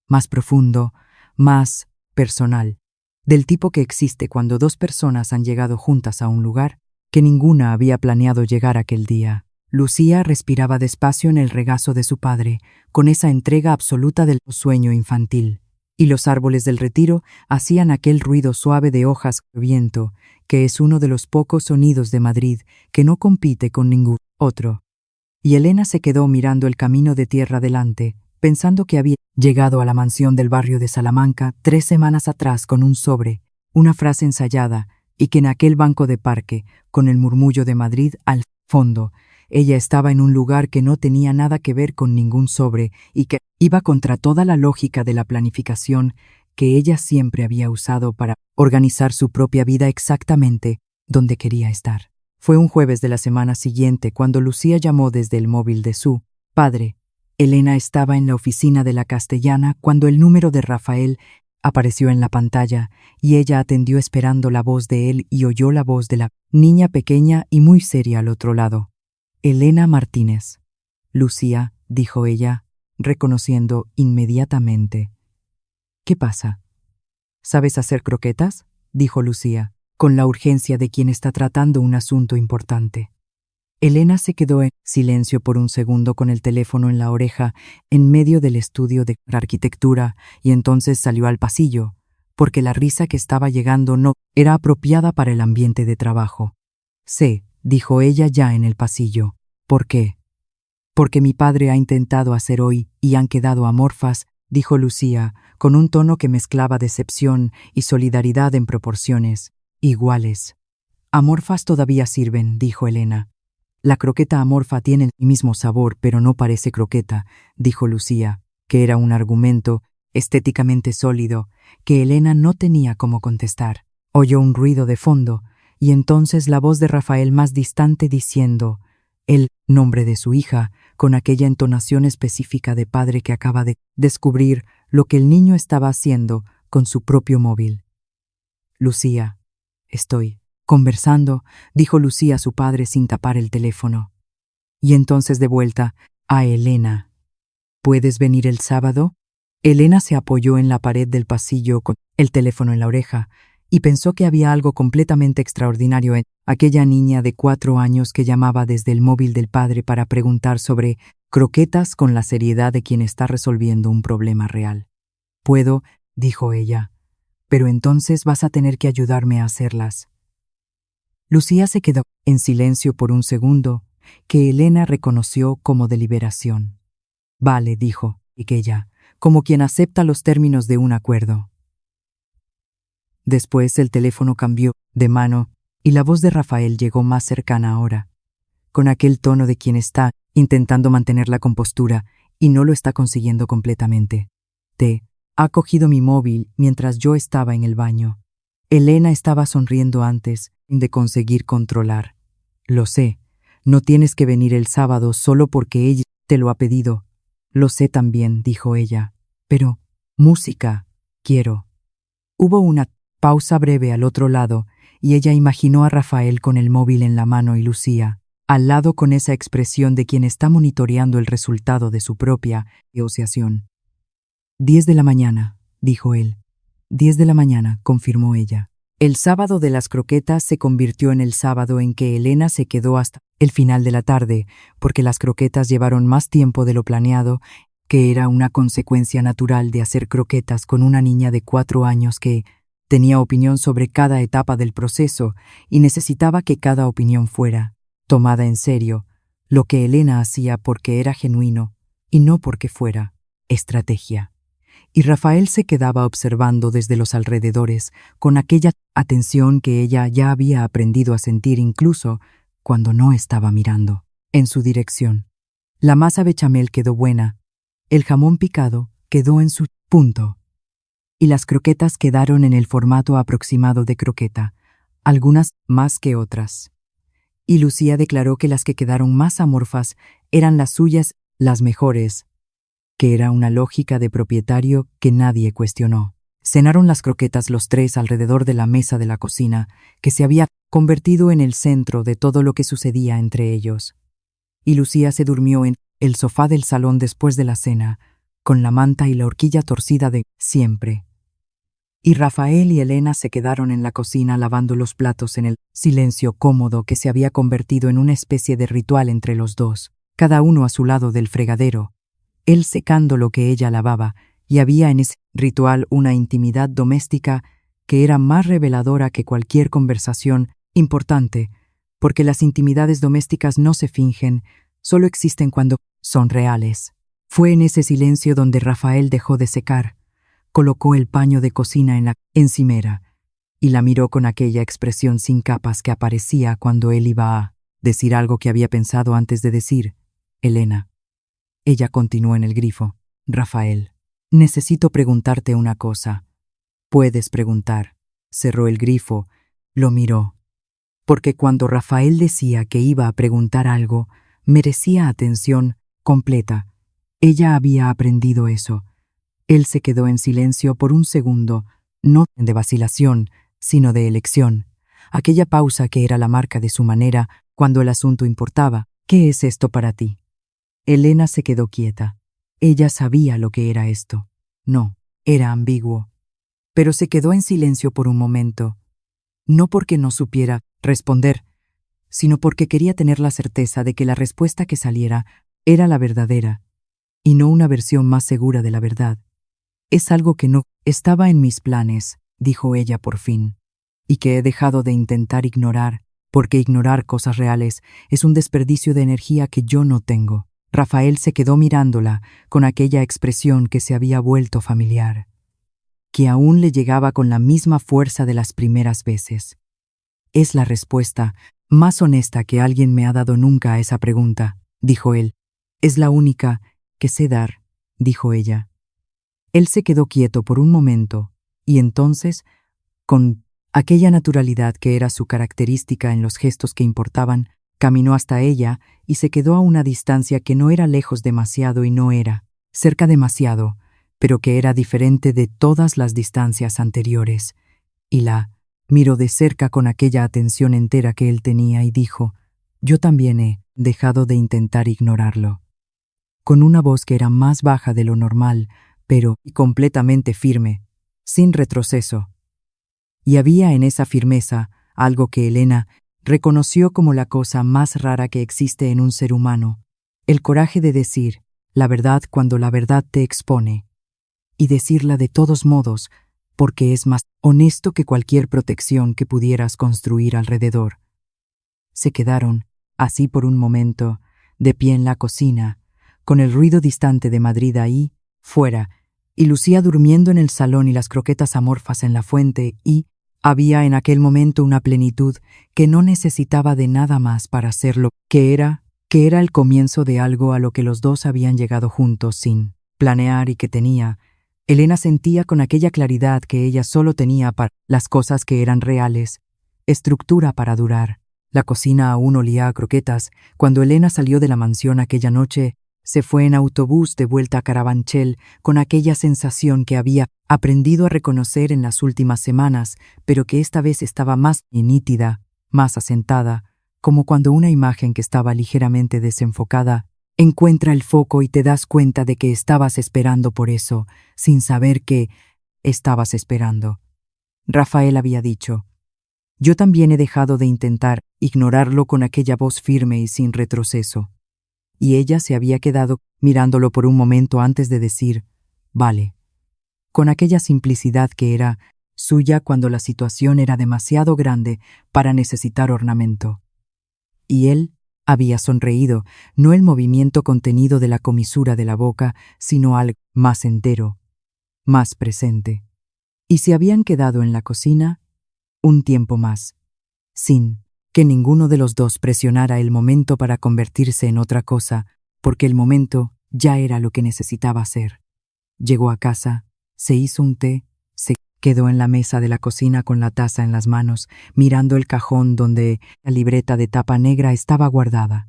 Más profundo, más personal. Del tipo que existe cuando dos personas han llegado juntas a un lugar que ninguna había planeado llegar aquel día. Lucía respiraba despacio en el regazo de su padre, con esa entrega absoluta del sueño infantil. Y los árboles del retiro hacían aquel ruido suave de hojas viento, que es uno de los pocos sonidos de Madrid que no compite con ningún otro. Y Elena se quedó mirando el camino de tierra delante, pensando que había llegado a la mansión del barrio de Salamanca 3 semanas atrás con un sobre, una frase ensayada, y que en aquel banco de parque, con el murmullo de Madrid al fondo, ella estaba en un lugar que no tenía nada que ver con ningún sobre y que iba contra toda la lógica de la planificación que ella siempre había usado para organizar su propia vida exactamente donde quería estar. Fue un jueves de la semana siguiente cuando Lucía llamó desde el móvil de su padre. Elena estaba en la oficina de la Castellana cuando el número de Rafael apareció en la pantalla y ella atendió esperando la voz de él y oyó la voz de la niña pequeña y muy seria al otro lado. Elena Martínez. Lucía, dijo ella, reconociendo inmediatamente. ¿Qué pasa? ¿Sabes hacer croquetas? Dijo Lucía, con la urgencia de quien está tratando un asunto importante. Elena se quedó en silencio por un segundo con el teléfono en la oreja en medio del estudio de arquitectura y entonces salió al pasillo, porque la risa que estaba llegando no era apropiada para el ambiente de trabajo. Sé, dijo ella ya en el pasillo. ¿Por qué? Porque mi padre ha intentado hacer hoy y han quedado amorfas, dijo Lucía, con un tono que mezclaba decepción y solidaridad en proporciones iguales. Amorfas todavía sirven, dijo Elena. La croqueta amorfa tiene el mismo sabor, pero no parece croqueta, dijo Lucía, que era un argumento estéticamente sólido que Elena no tenía cómo contestar. Oyó un ruido de fondo, y entonces la voz de Rafael más distante diciendo el nombre de su hija, con aquella entonación específica de padre que acaba de descubrir lo que el niño estaba haciendo con su propio móvil. Lucía, estoy conversando, dijo Lucía a su padre sin tapar el teléfono. Y entonces de vuelta a Elena. ¿Puedes venir el sábado? Elena se apoyó en la pared del pasillo con el teléfono en la oreja y pensó que había algo completamente extraordinario en aquella niña de 4 años que llamaba desde el móvil del padre para preguntar sobre croquetas con la seriedad de quien está resolviendo un problema real. Puedo, dijo ella, pero entonces vas a tener que ayudarme a hacerlas. Lucía se quedó en silencio por un segundo, que Elena reconoció como deliberación. Vale, dijo, y que ella, como quien acepta los términos de un acuerdo. Después el teléfono cambió de mano y la voz de Rafael llegó más cercana ahora, con aquel tono de quien está intentando mantener la compostura y no lo está consiguiendo completamente. Te ha cogido mi móvil mientras yo estaba en el baño. Elena estaba sonriendo antes de conseguir controlar. Lo sé, no tienes que venir el sábado solo porque ella te lo ha pedido. Lo sé también, dijo ella. Pero, música, quiero. Hubo una pausa breve al otro lado y ella imaginó a Rafael con el móvil en la mano y Lucía, al lado con esa expresión de quien está monitoreando el resultado de su propia negociación. 10 de la mañana, dijo él. 10 de la mañana, confirmó ella. El sábado de las croquetas se convirtió en el sábado en que Elena se quedó hasta el final de la tarde, porque las croquetas llevaron más tiempo de lo planeado, que era una consecuencia natural de hacer croquetas con una niña de 4 años que tenía opinión sobre cada etapa del proceso y necesitaba que cada opinión fuera tomada en serio, lo que Elena hacía porque era genuino y no porque fuera estrategia. y Rafael se quedaba observando desde los alrededores, con aquella atención que ella ya había aprendido a sentir incluso cuando no estaba mirando en su dirección. La masa bechamel quedó buena, el jamón picado quedó en su punto, y las croquetas quedaron en el formato aproximado de croqueta, algunas más que otras. Y Lucía declaró que las que quedaron más amorfas eran las suyas, las mejores, que era una lógica de propietario que nadie cuestionó. Cenaron las croquetas los tres alrededor de la mesa de la cocina, que se había convertido en el centro de todo lo que sucedía entre ellos. Y Lucía se durmió en el sofá del salón después de la cena, con la manta y la horquilla torcida de siempre. Y Rafael y Elena se quedaron en la cocina lavando los platos en el silencio cómodo que se había convertido en una especie de ritual entre los dos, cada uno a su lado del fregadero, él secando lo que ella lavaba, y había en ese ritual una intimidad doméstica que era más reveladora que cualquier conversación importante, porque las intimidades domésticas no se fingen, solo existen cuando son reales. Fue en ese silencio donde Rafael dejó de secar, colocó el paño de cocina en la encimera y la miró con aquella expresión sin capas que aparecía cuando él iba a decir algo que había pensado antes de decir: Elena. Ella continuó en el grifo: Rafael, necesito preguntarte una cosa. Puedes preguntar. Cerró el grifo, lo miró. Porque cuando Rafael decía que iba a preguntar algo, merecía atención completa. Ella había aprendido eso. Él se quedó en silencio por un segundo, no de vacilación, sino de elección. Aquella pausa que era la marca de su manera cuando el asunto importaba. ¿Qué es esto para ti? Elena se quedó quieta. Ella sabía lo que era esto. No, era ambiguo. Pero se quedó en silencio por un momento. No porque no supiera responder, sino porque quería tener la certeza de que la respuesta que saliera era la verdadera, y no una versión más segura de la verdad. Es algo que no estaba en mis planes, dijo ella por fin, y que he dejado de intentar ignorar, porque ignorar cosas reales es un desperdicio de energía que yo no tengo. Rafael se quedó mirándola con aquella expresión que se había vuelto familiar, que aún le llegaba con la misma fuerza de las primeras veces. Es la respuesta más honesta que alguien me ha dado nunca a esa pregunta, dijo él. Es la única que sé dar, dijo ella. Él se quedó quieto por un momento, y entonces, con aquella naturalidad que era su característica en los gestos que importaban, caminó hasta ella y se quedó a una distancia que no era lejos demasiado y no era cerca demasiado, pero que era diferente de todas las distancias anteriores, y la miró de cerca con aquella atención entera que él tenía y dijo: yo también he dejado de intentar ignorarlo. Con una voz que era más baja de lo normal, pero completamente firme, sin retroceso. Y había en esa firmeza algo que Elena reconoció como la cosa más rara que existe en un ser humano: el coraje de decir la verdad cuando la verdad te expone, y decirla de todos modos, porque es más honesto que cualquier protección que pudieras construir alrededor. Se quedaron, así por un momento, de pie en la cocina, con el ruido distante de Madrid ahí, fuera, y Lucía durmiendo en el salón y las croquetas amorfas en la fuente, y había en aquel momento una plenitud que no necesitaba de nada más para hacerlo, que era el comienzo de algo a lo que los dos habían llegado juntos sin planear y que tenía. Elena sentía con aquella claridad que ella solo tenía para las cosas que eran reales, estructura para durar. La cocina aún olía a croquetas. Cuando Elena salió de la mansión aquella noche, se fue en autobús de vuelta a Carabanchel con aquella sensación que había aprendido a reconocer en las últimas semanas, pero que esta vez estaba más nítida, más asentada, como cuando una imagen que estaba ligeramente desenfocada encuentra el foco y te das cuenta de que estabas esperando por eso, sin saber que estabas esperando. Rafael había dicho: yo también he dejado de intentar ignorarlo, con aquella voz firme y sin retroceso. Y ella se había quedado mirándolo por un momento antes de decir: vale, con aquella simplicidad que era suya cuando la situación era demasiado grande para necesitar ornamento. Y él había sonreído, no el movimiento contenido de la comisura de la boca, sino algo más entero, más presente. Y se habían quedado en la cocina un tiempo más, sin que ninguno de los dos presionara el momento para convertirse en otra cosa, porque el momento ya era lo que necesitaba hacer. Llegó a casa, se hizo un té, se quedó en la mesa de la cocina con la taza en las manos, mirando el cajón donde la libreta de tapa negra estaba guardada.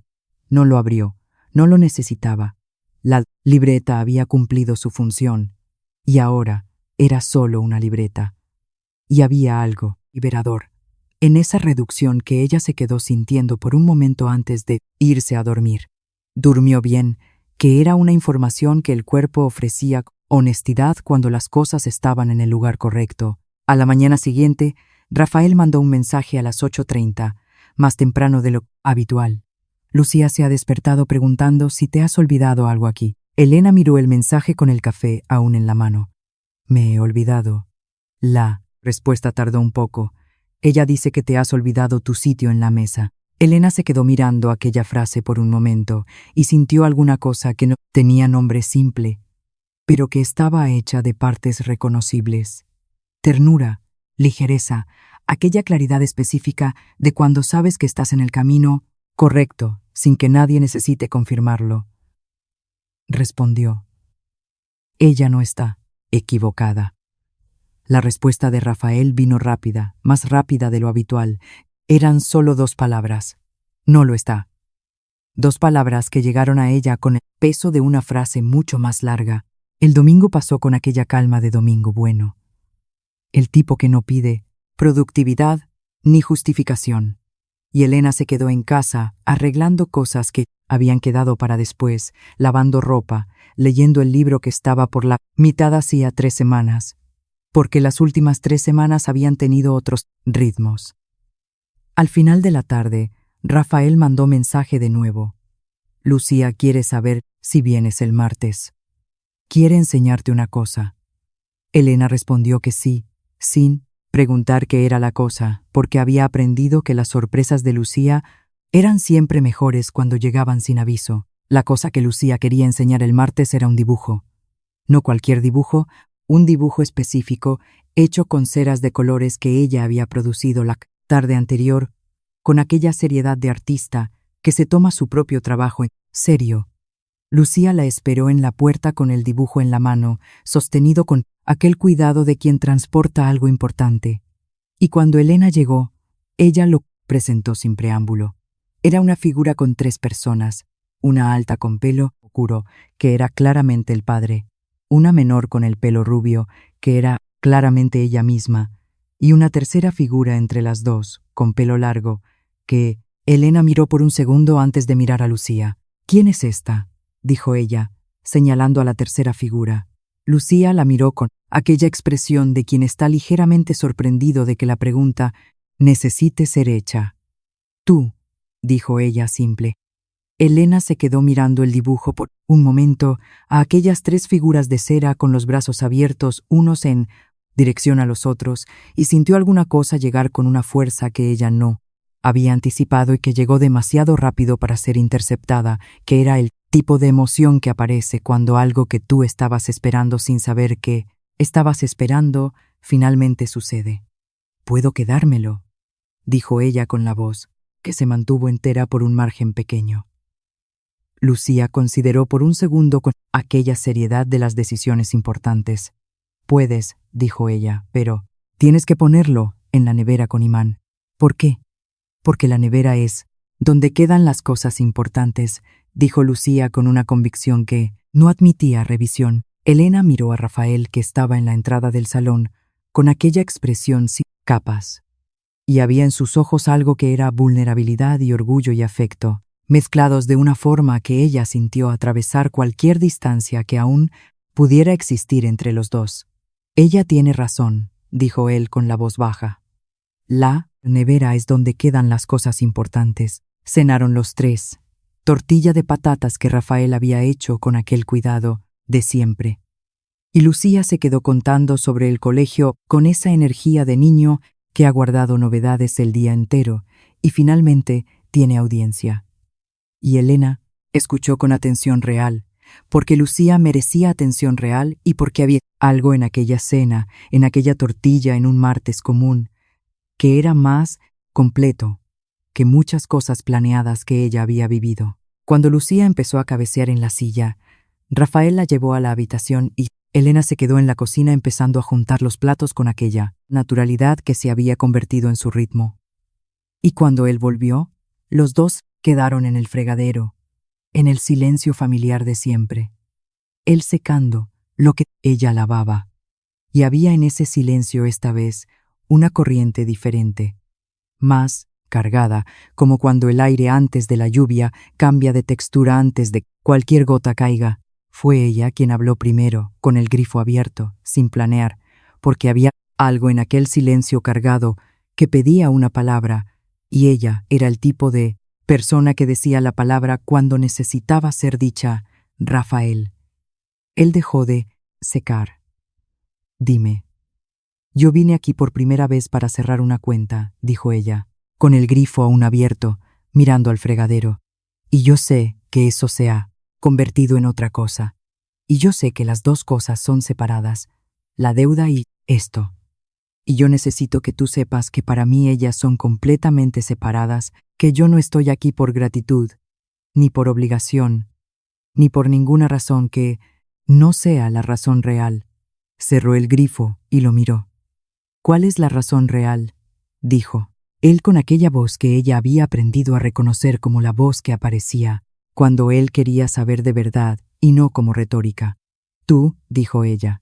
No lo abrió, no lo necesitaba. La libreta había cumplido su función, y ahora era solo una libreta. Y había algo liberador en esa reducción que ella se quedó sintiendo por un momento antes de irse a dormir. Durmió bien, que era una información que el cuerpo ofrecía honestidad cuando las cosas estaban en el lugar correcto. A la mañana siguiente, Rafael mandó un mensaje a las 8:30, más temprano de lo habitual. Lucía se ha despertado preguntando si te has olvidado algo aquí. Elena miró el mensaje con el café aún en la mano. Me he olvidado. La respuesta tardó un poco. Ella dice que te has olvidado tu sitio en la mesa. Elena se quedó mirando aquella frase por un momento y sintió alguna cosa que no tenía nombre simple, pero que estaba hecha de partes reconocibles. Ternura, ligereza, aquella claridad específica de cuando sabes que estás en el camino correcto, sin que nadie necesite confirmarlo. Respondió. Ella no está equivocada. La respuesta de Rafael vino rápida, más rápida de lo habitual. Eran solo 2 palabras. No lo está. 2 palabras que llegaron a ella con el peso de una frase mucho más larga. El domingo pasó con aquella calma de domingo bueno. El tipo que no pide productividad ni justificación. Y Elena se quedó en casa, arreglando cosas que habían quedado para después, lavando ropa, leyendo el libro que estaba por la mitad hacía 3 semanas. Porque las últimas 3 semanas habían tenido otros ritmos. Al final de la tarde, Rafael mandó mensaje de nuevo. Lucía quiere saber si vienes el martes. Quiere enseñarte una cosa. Elena respondió que sí, sin preguntar qué era la cosa, porque había aprendido que las sorpresas de Lucía eran siempre mejores cuando llegaban sin aviso. La cosa que Lucía quería enseñar el martes era un dibujo. No cualquier dibujo, un dibujo específico hecho con ceras de colores que ella había producido la tarde anterior, con aquella seriedad de artista que se toma su propio trabajo en serio. Lucía la esperó en la puerta con el dibujo en la mano, sostenido con aquel cuidado de quien transporta algo importante. Y cuando Elena llegó, ella lo presentó sin preámbulo. Era una figura con 3 personas, una alta con pelo oscuro, que era claramente el padre, una menor con el pelo rubio, que era claramente ella misma, y una tercera figura entre las dos, con pelo largo, que Elena miró por un segundo antes de mirar a Lucía. «¿Quién es esta?», dijo ella, señalando a la tercera figura. Lucía la miró con aquella expresión de quien está ligeramente sorprendido de que la pregunta necesite ser hecha. «Tú», dijo ella simple. Elena se quedó mirando el dibujo por un momento a aquellas 3 figuras de cera con los brazos abiertos unos en dirección a los otros y sintió alguna cosa llegar con una fuerza que ella no había anticipado y que llegó demasiado rápido para ser interceptada, que era el tipo de emoción que aparece cuando algo que tú estabas esperando sin saber que estabas esperando finalmente sucede. «Puedo quedármelo», dijo ella con la voz, que se mantuvo entera por un margen pequeño. Lucía consideró por un segundo con aquella seriedad de las decisiones importantes. «Puedes», dijo ella, «pero tienes que ponerlo en la nevera con imán». «¿Por qué?». «Porque la nevera es donde quedan las cosas importantes», dijo Lucía con una convicción que no admitía revisión. Elena miró a Rafael, que estaba en la entrada del salón, con aquella expresión sin capas. Y había en sus ojos algo que era vulnerabilidad y orgullo y afecto, mezclados de una forma que ella sintió atravesar cualquier distancia que aún pudiera existir entre los dos. «Ella tiene razón», dijo él con la voz baja. «La nevera es donde quedan las cosas importantes». Cenaron los 3. Tortilla de patatas que Rafael había hecho con aquel cuidado de siempre. Y Lucía se quedó contando sobre el colegio con esa energía de niño que ha guardado novedades el día entero y finalmente tiene audiencia. Y Elena escuchó con atención real, porque Lucía merecía atención real y porque había algo en aquella cena, en aquella tortilla en un martes común, que era más completo que muchas cosas planeadas que ella había vivido. Cuando Lucía empezó a cabecear en la silla, Rafael la llevó a la habitación y Elena se quedó en la cocina empezando a juntar los platos con aquella naturalidad que se había convertido en su ritmo. Y cuando él volvió, los dos quedaron en el fregadero, en el silencio familiar de siempre. Él secando lo que ella lavaba. Y había en ese silencio esta vez una corriente diferente, más cargada, como cuando el aire antes de la lluvia cambia de textura antes de cualquier gota caiga. Fue ella quien habló primero, con el grifo abierto, sin planear, porque había algo en aquel silencio cargado que pedía una palabra, y ella era el tipo de persona que decía la palabra cuando necesitaba ser dicha. Rafael. Él dejó de secar. Dime. Yo vine aquí por primera vez para cerrar una cuenta, dijo ella, con el grifo aún abierto, mirando al fregadero. Y yo sé que eso se ha convertido en otra cosa. Y yo sé que las dos cosas son separadas, la deuda y esto. Y yo necesito que tú sepas que para mí ellas son completamente separadas, que yo no estoy aquí por gratitud, ni por obligación, ni por ninguna razón que no sea la razón real. Cerró el grifo y lo miró. ¿Cuál es la razón real?, dijo, él con aquella voz que ella había aprendido a reconocer como la voz que aparecía cuando él quería saber de verdad y no como retórica. Tú, dijo ella,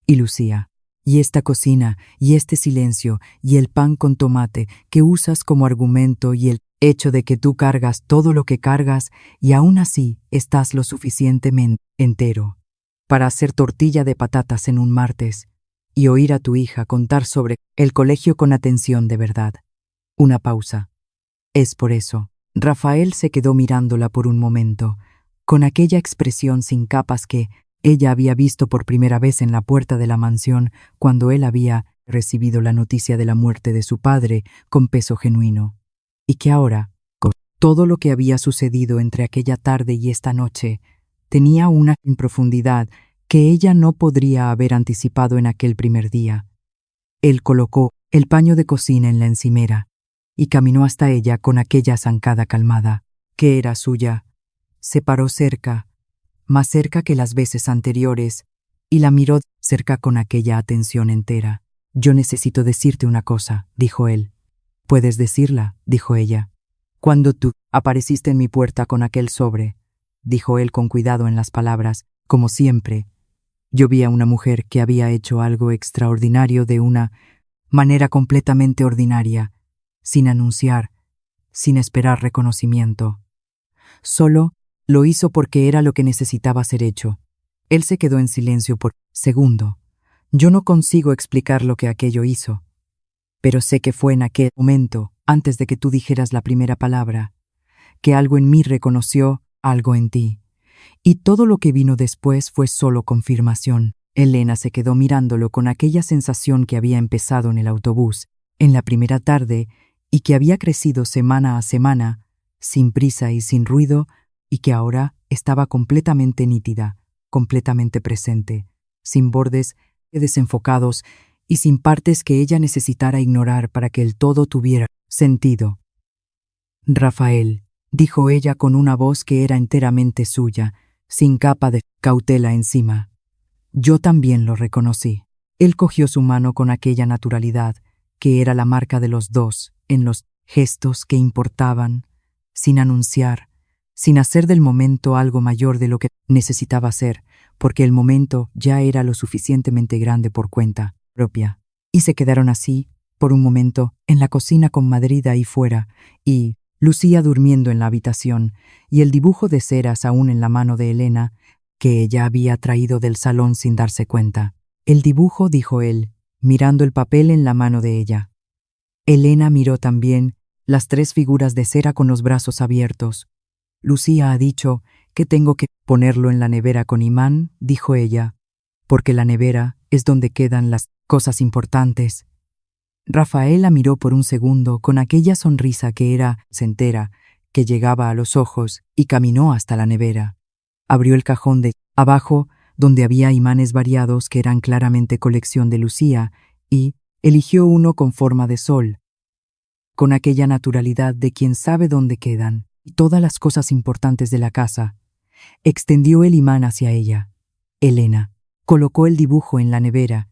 y Lucía, y esta cocina, y este silencio, y el pan con tomate que usas como argumento y el hecho de que tú cargas todo lo que cargas y aún así estás lo suficientemente entero para hacer tortilla de patatas en un martes y oír a tu hija contar sobre el colegio con atención de verdad. Una pausa. Es por eso. Rafael se quedó mirándola por un momento, con aquella expresión sin capas que ella había visto por primera vez en la puerta de la mansión cuando él había recibido la noticia de la muerte de su padre con peso genuino, y que ahora, con todo lo que había sucedido entre aquella tarde y esta noche, tenía una profundidad que ella no podría haber anticipado en aquel primer día. Él colocó el paño de cocina en la encimera y caminó hasta ella con aquella zancada calmada, que era suya. Se paró cerca, más cerca que las veces anteriores, y la miró cerca con aquella atención entera. Yo necesito decirte una cosa, dijo él. Puedes decirla, dijo ella. Cuando tú apareciste en mi puerta con aquel sobre, dijo él con cuidado en las palabras, como siempre, yo vi a una mujer que había hecho algo extraordinario de una manera completamente ordinaria, sin anunciar, sin esperar reconocimiento. Solo lo hizo porque era lo que necesitaba ser hecho. Él se quedó en silencio por segundo. Yo no consigo explicar lo que aquello hizo, pero sé que fue en aquel momento, antes de que tú dijeras la primera palabra, que algo en mí reconoció algo en ti. Y todo lo que vino después fue solo confirmación. Elena se quedó mirándolo con aquella sensación que había empezado en el autobús, en la primera tarde, y que había crecido semana a semana, sin prisa y sin ruido, y que ahora estaba completamente nítida, completamente presente, sin bordes desenfocados y sin partes que ella necesitara ignorar para que el todo tuviera sentido. Rafael, dijo ella con una voz que era enteramente suya, sin capa de cautela encima. Yo también lo reconocí. Él cogió su mano con aquella naturalidad, que era la marca de los dos, en los gestos que importaban, sin anunciar, sin hacer del momento algo mayor de lo que necesitaba ser, porque el momento ya era lo suficientemente grande por cuenta propia. Y se quedaron así, por un momento, en la cocina con Madrid ahí fuera, y Lucía durmiendo en la habitación, y el dibujo de ceras aún en la mano de Elena, que ella había traído del salón sin darse cuenta. El dibujo, dijo él, mirando el papel en la mano de ella. Elena miró también las tres figuras de cera con los brazos abiertos. Lucía ha dicho que tengo que ponerlo en la nevera con imán, dijo ella, porque la nevera es donde quedan las cosas importantes. Rafael la miró por un segundo con aquella sonrisa que era entera, que llegaba a los ojos, y caminó hasta la nevera. abrió el cajón de abajo, donde había imanes variados que eran claramente colección de Lucía, y eligió uno con forma de sol, con aquella naturalidad de quien sabe dónde quedan todas las cosas importantes de la casa. Extendió el imán hacia ella. Elena colocó el dibujo en la nevera,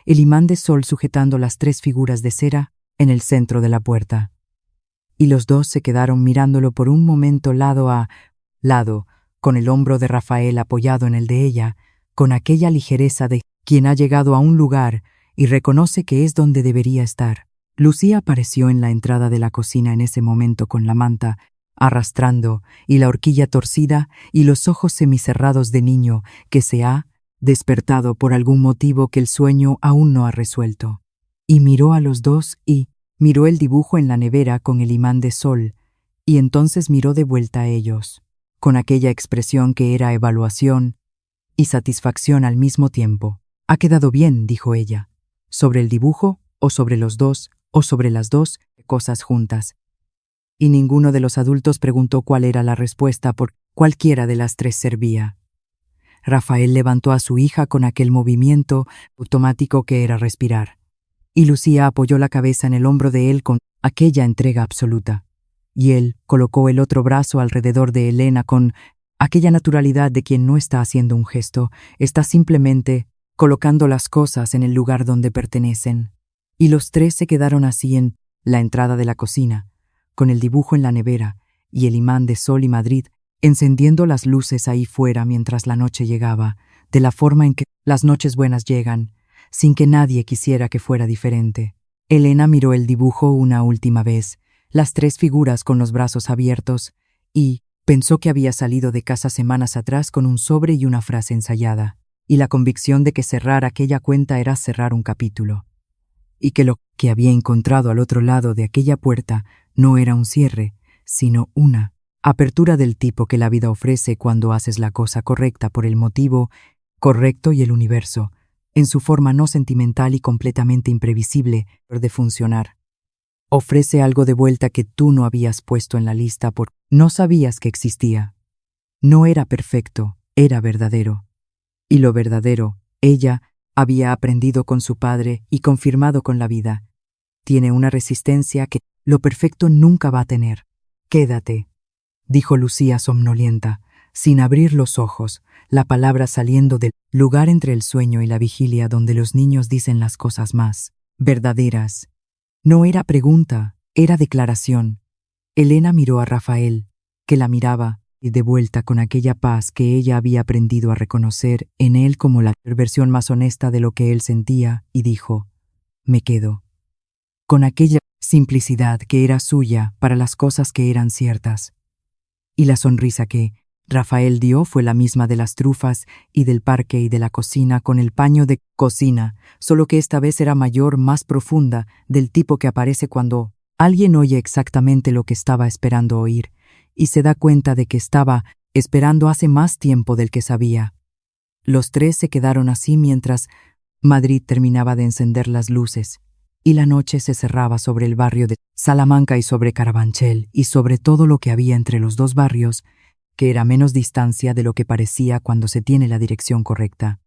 el imán de sol sujetando las 3 figuras de cera en el centro de la puerta. Y los dos se quedaron mirándolo por un momento lado a lado, con el hombro de Rafael apoyado en el de ella, con aquella ligereza de quien ha llegado a un lugar y reconoce que es donde debería estar. Lucía apareció en la entrada de la cocina en ese momento con la manta arrastrando y la horquilla torcida y los ojos semicerrados de niño que se ha despertado por algún motivo que el sueño aún no ha resuelto. Y miró a los dos y miró el dibujo en la nevera con el imán de sol, y entonces miró de vuelta a ellos, con aquella expresión que era evaluación y satisfacción al mismo tiempo. «Ha quedado bien», dijo ella, «sobre el dibujo, o sobre los dos, o sobre las dos cosas juntas». Y ninguno de los adultos preguntó cuál era la respuesta, por cualquiera de las 3 servía. Rafael levantó a su hija con aquel movimiento automático que era respirar, y Lucía apoyó la cabeza en el hombro de él con aquella entrega absoluta, y él colocó el otro brazo alrededor de Elena con aquella naturalidad de quien no está haciendo un gesto, está simplemente colocando las cosas en el lugar donde pertenecen. Y los 3 se quedaron así en la entrada de la cocina, con el dibujo en la nevera y el imán de Sol y Madrid encendiendo las luces ahí fuera mientras la noche llegaba, de la forma en que las noches buenas llegan, sin que nadie quisiera que fuera diferente. Elena miró el dibujo una última vez, las 3 figuras con los brazos abiertos, y pensó que había salido de casa semanas atrás con un sobre y una frase ensayada, y la convicción de que cerrar aquella cuenta era cerrar un capítulo, y que lo que había encontrado al otro lado de aquella puerta no era un cierre, sino una apertura del tipo que la vida ofrece cuando haces la cosa correcta por el motivo correcto y el universo, en su forma no sentimental y completamente imprevisible de funcionar. Ofrece algo de vuelta que tú no habías puesto en la lista porque no sabías que existía. No era perfecto, era verdadero. Y lo verdadero, ella había aprendido con su padre y confirmado con la vida. Tiene una resistencia que lo perfecto nunca va a tener. «Quédate», dijo Lucía somnolienta, sin abrir los ojos, la palabra saliendo del lugar entre el sueño y la vigilia donde los niños dicen las cosas más verdaderas. No era pregunta, era declaración. Elena miró a Rafael, que la miraba, y de vuelta con aquella paz que ella había aprendido a reconocer en él como la versión más honesta de lo que él sentía, y dijo: «Me quedo». Con aquella simplicidad que era suya para las cosas que eran ciertas. Y la sonrisa que Rafael dio fue la misma de las trufas y del parque y de la cocina con el paño de cocina, solo que esta vez era mayor, más profunda, del tipo que aparece cuando alguien oye exactamente lo que estaba esperando oír y se da cuenta de que estaba esperando hace más tiempo del que sabía. Los 3 se quedaron así mientras Madrid terminaba de encender las luces y la noche se cerraba sobre el barrio de Salamanca y sobre Carabanchel y sobre todo lo que había entre los 2 barrios, que era menos distancia de lo que parecía cuando se tiene la dirección correcta.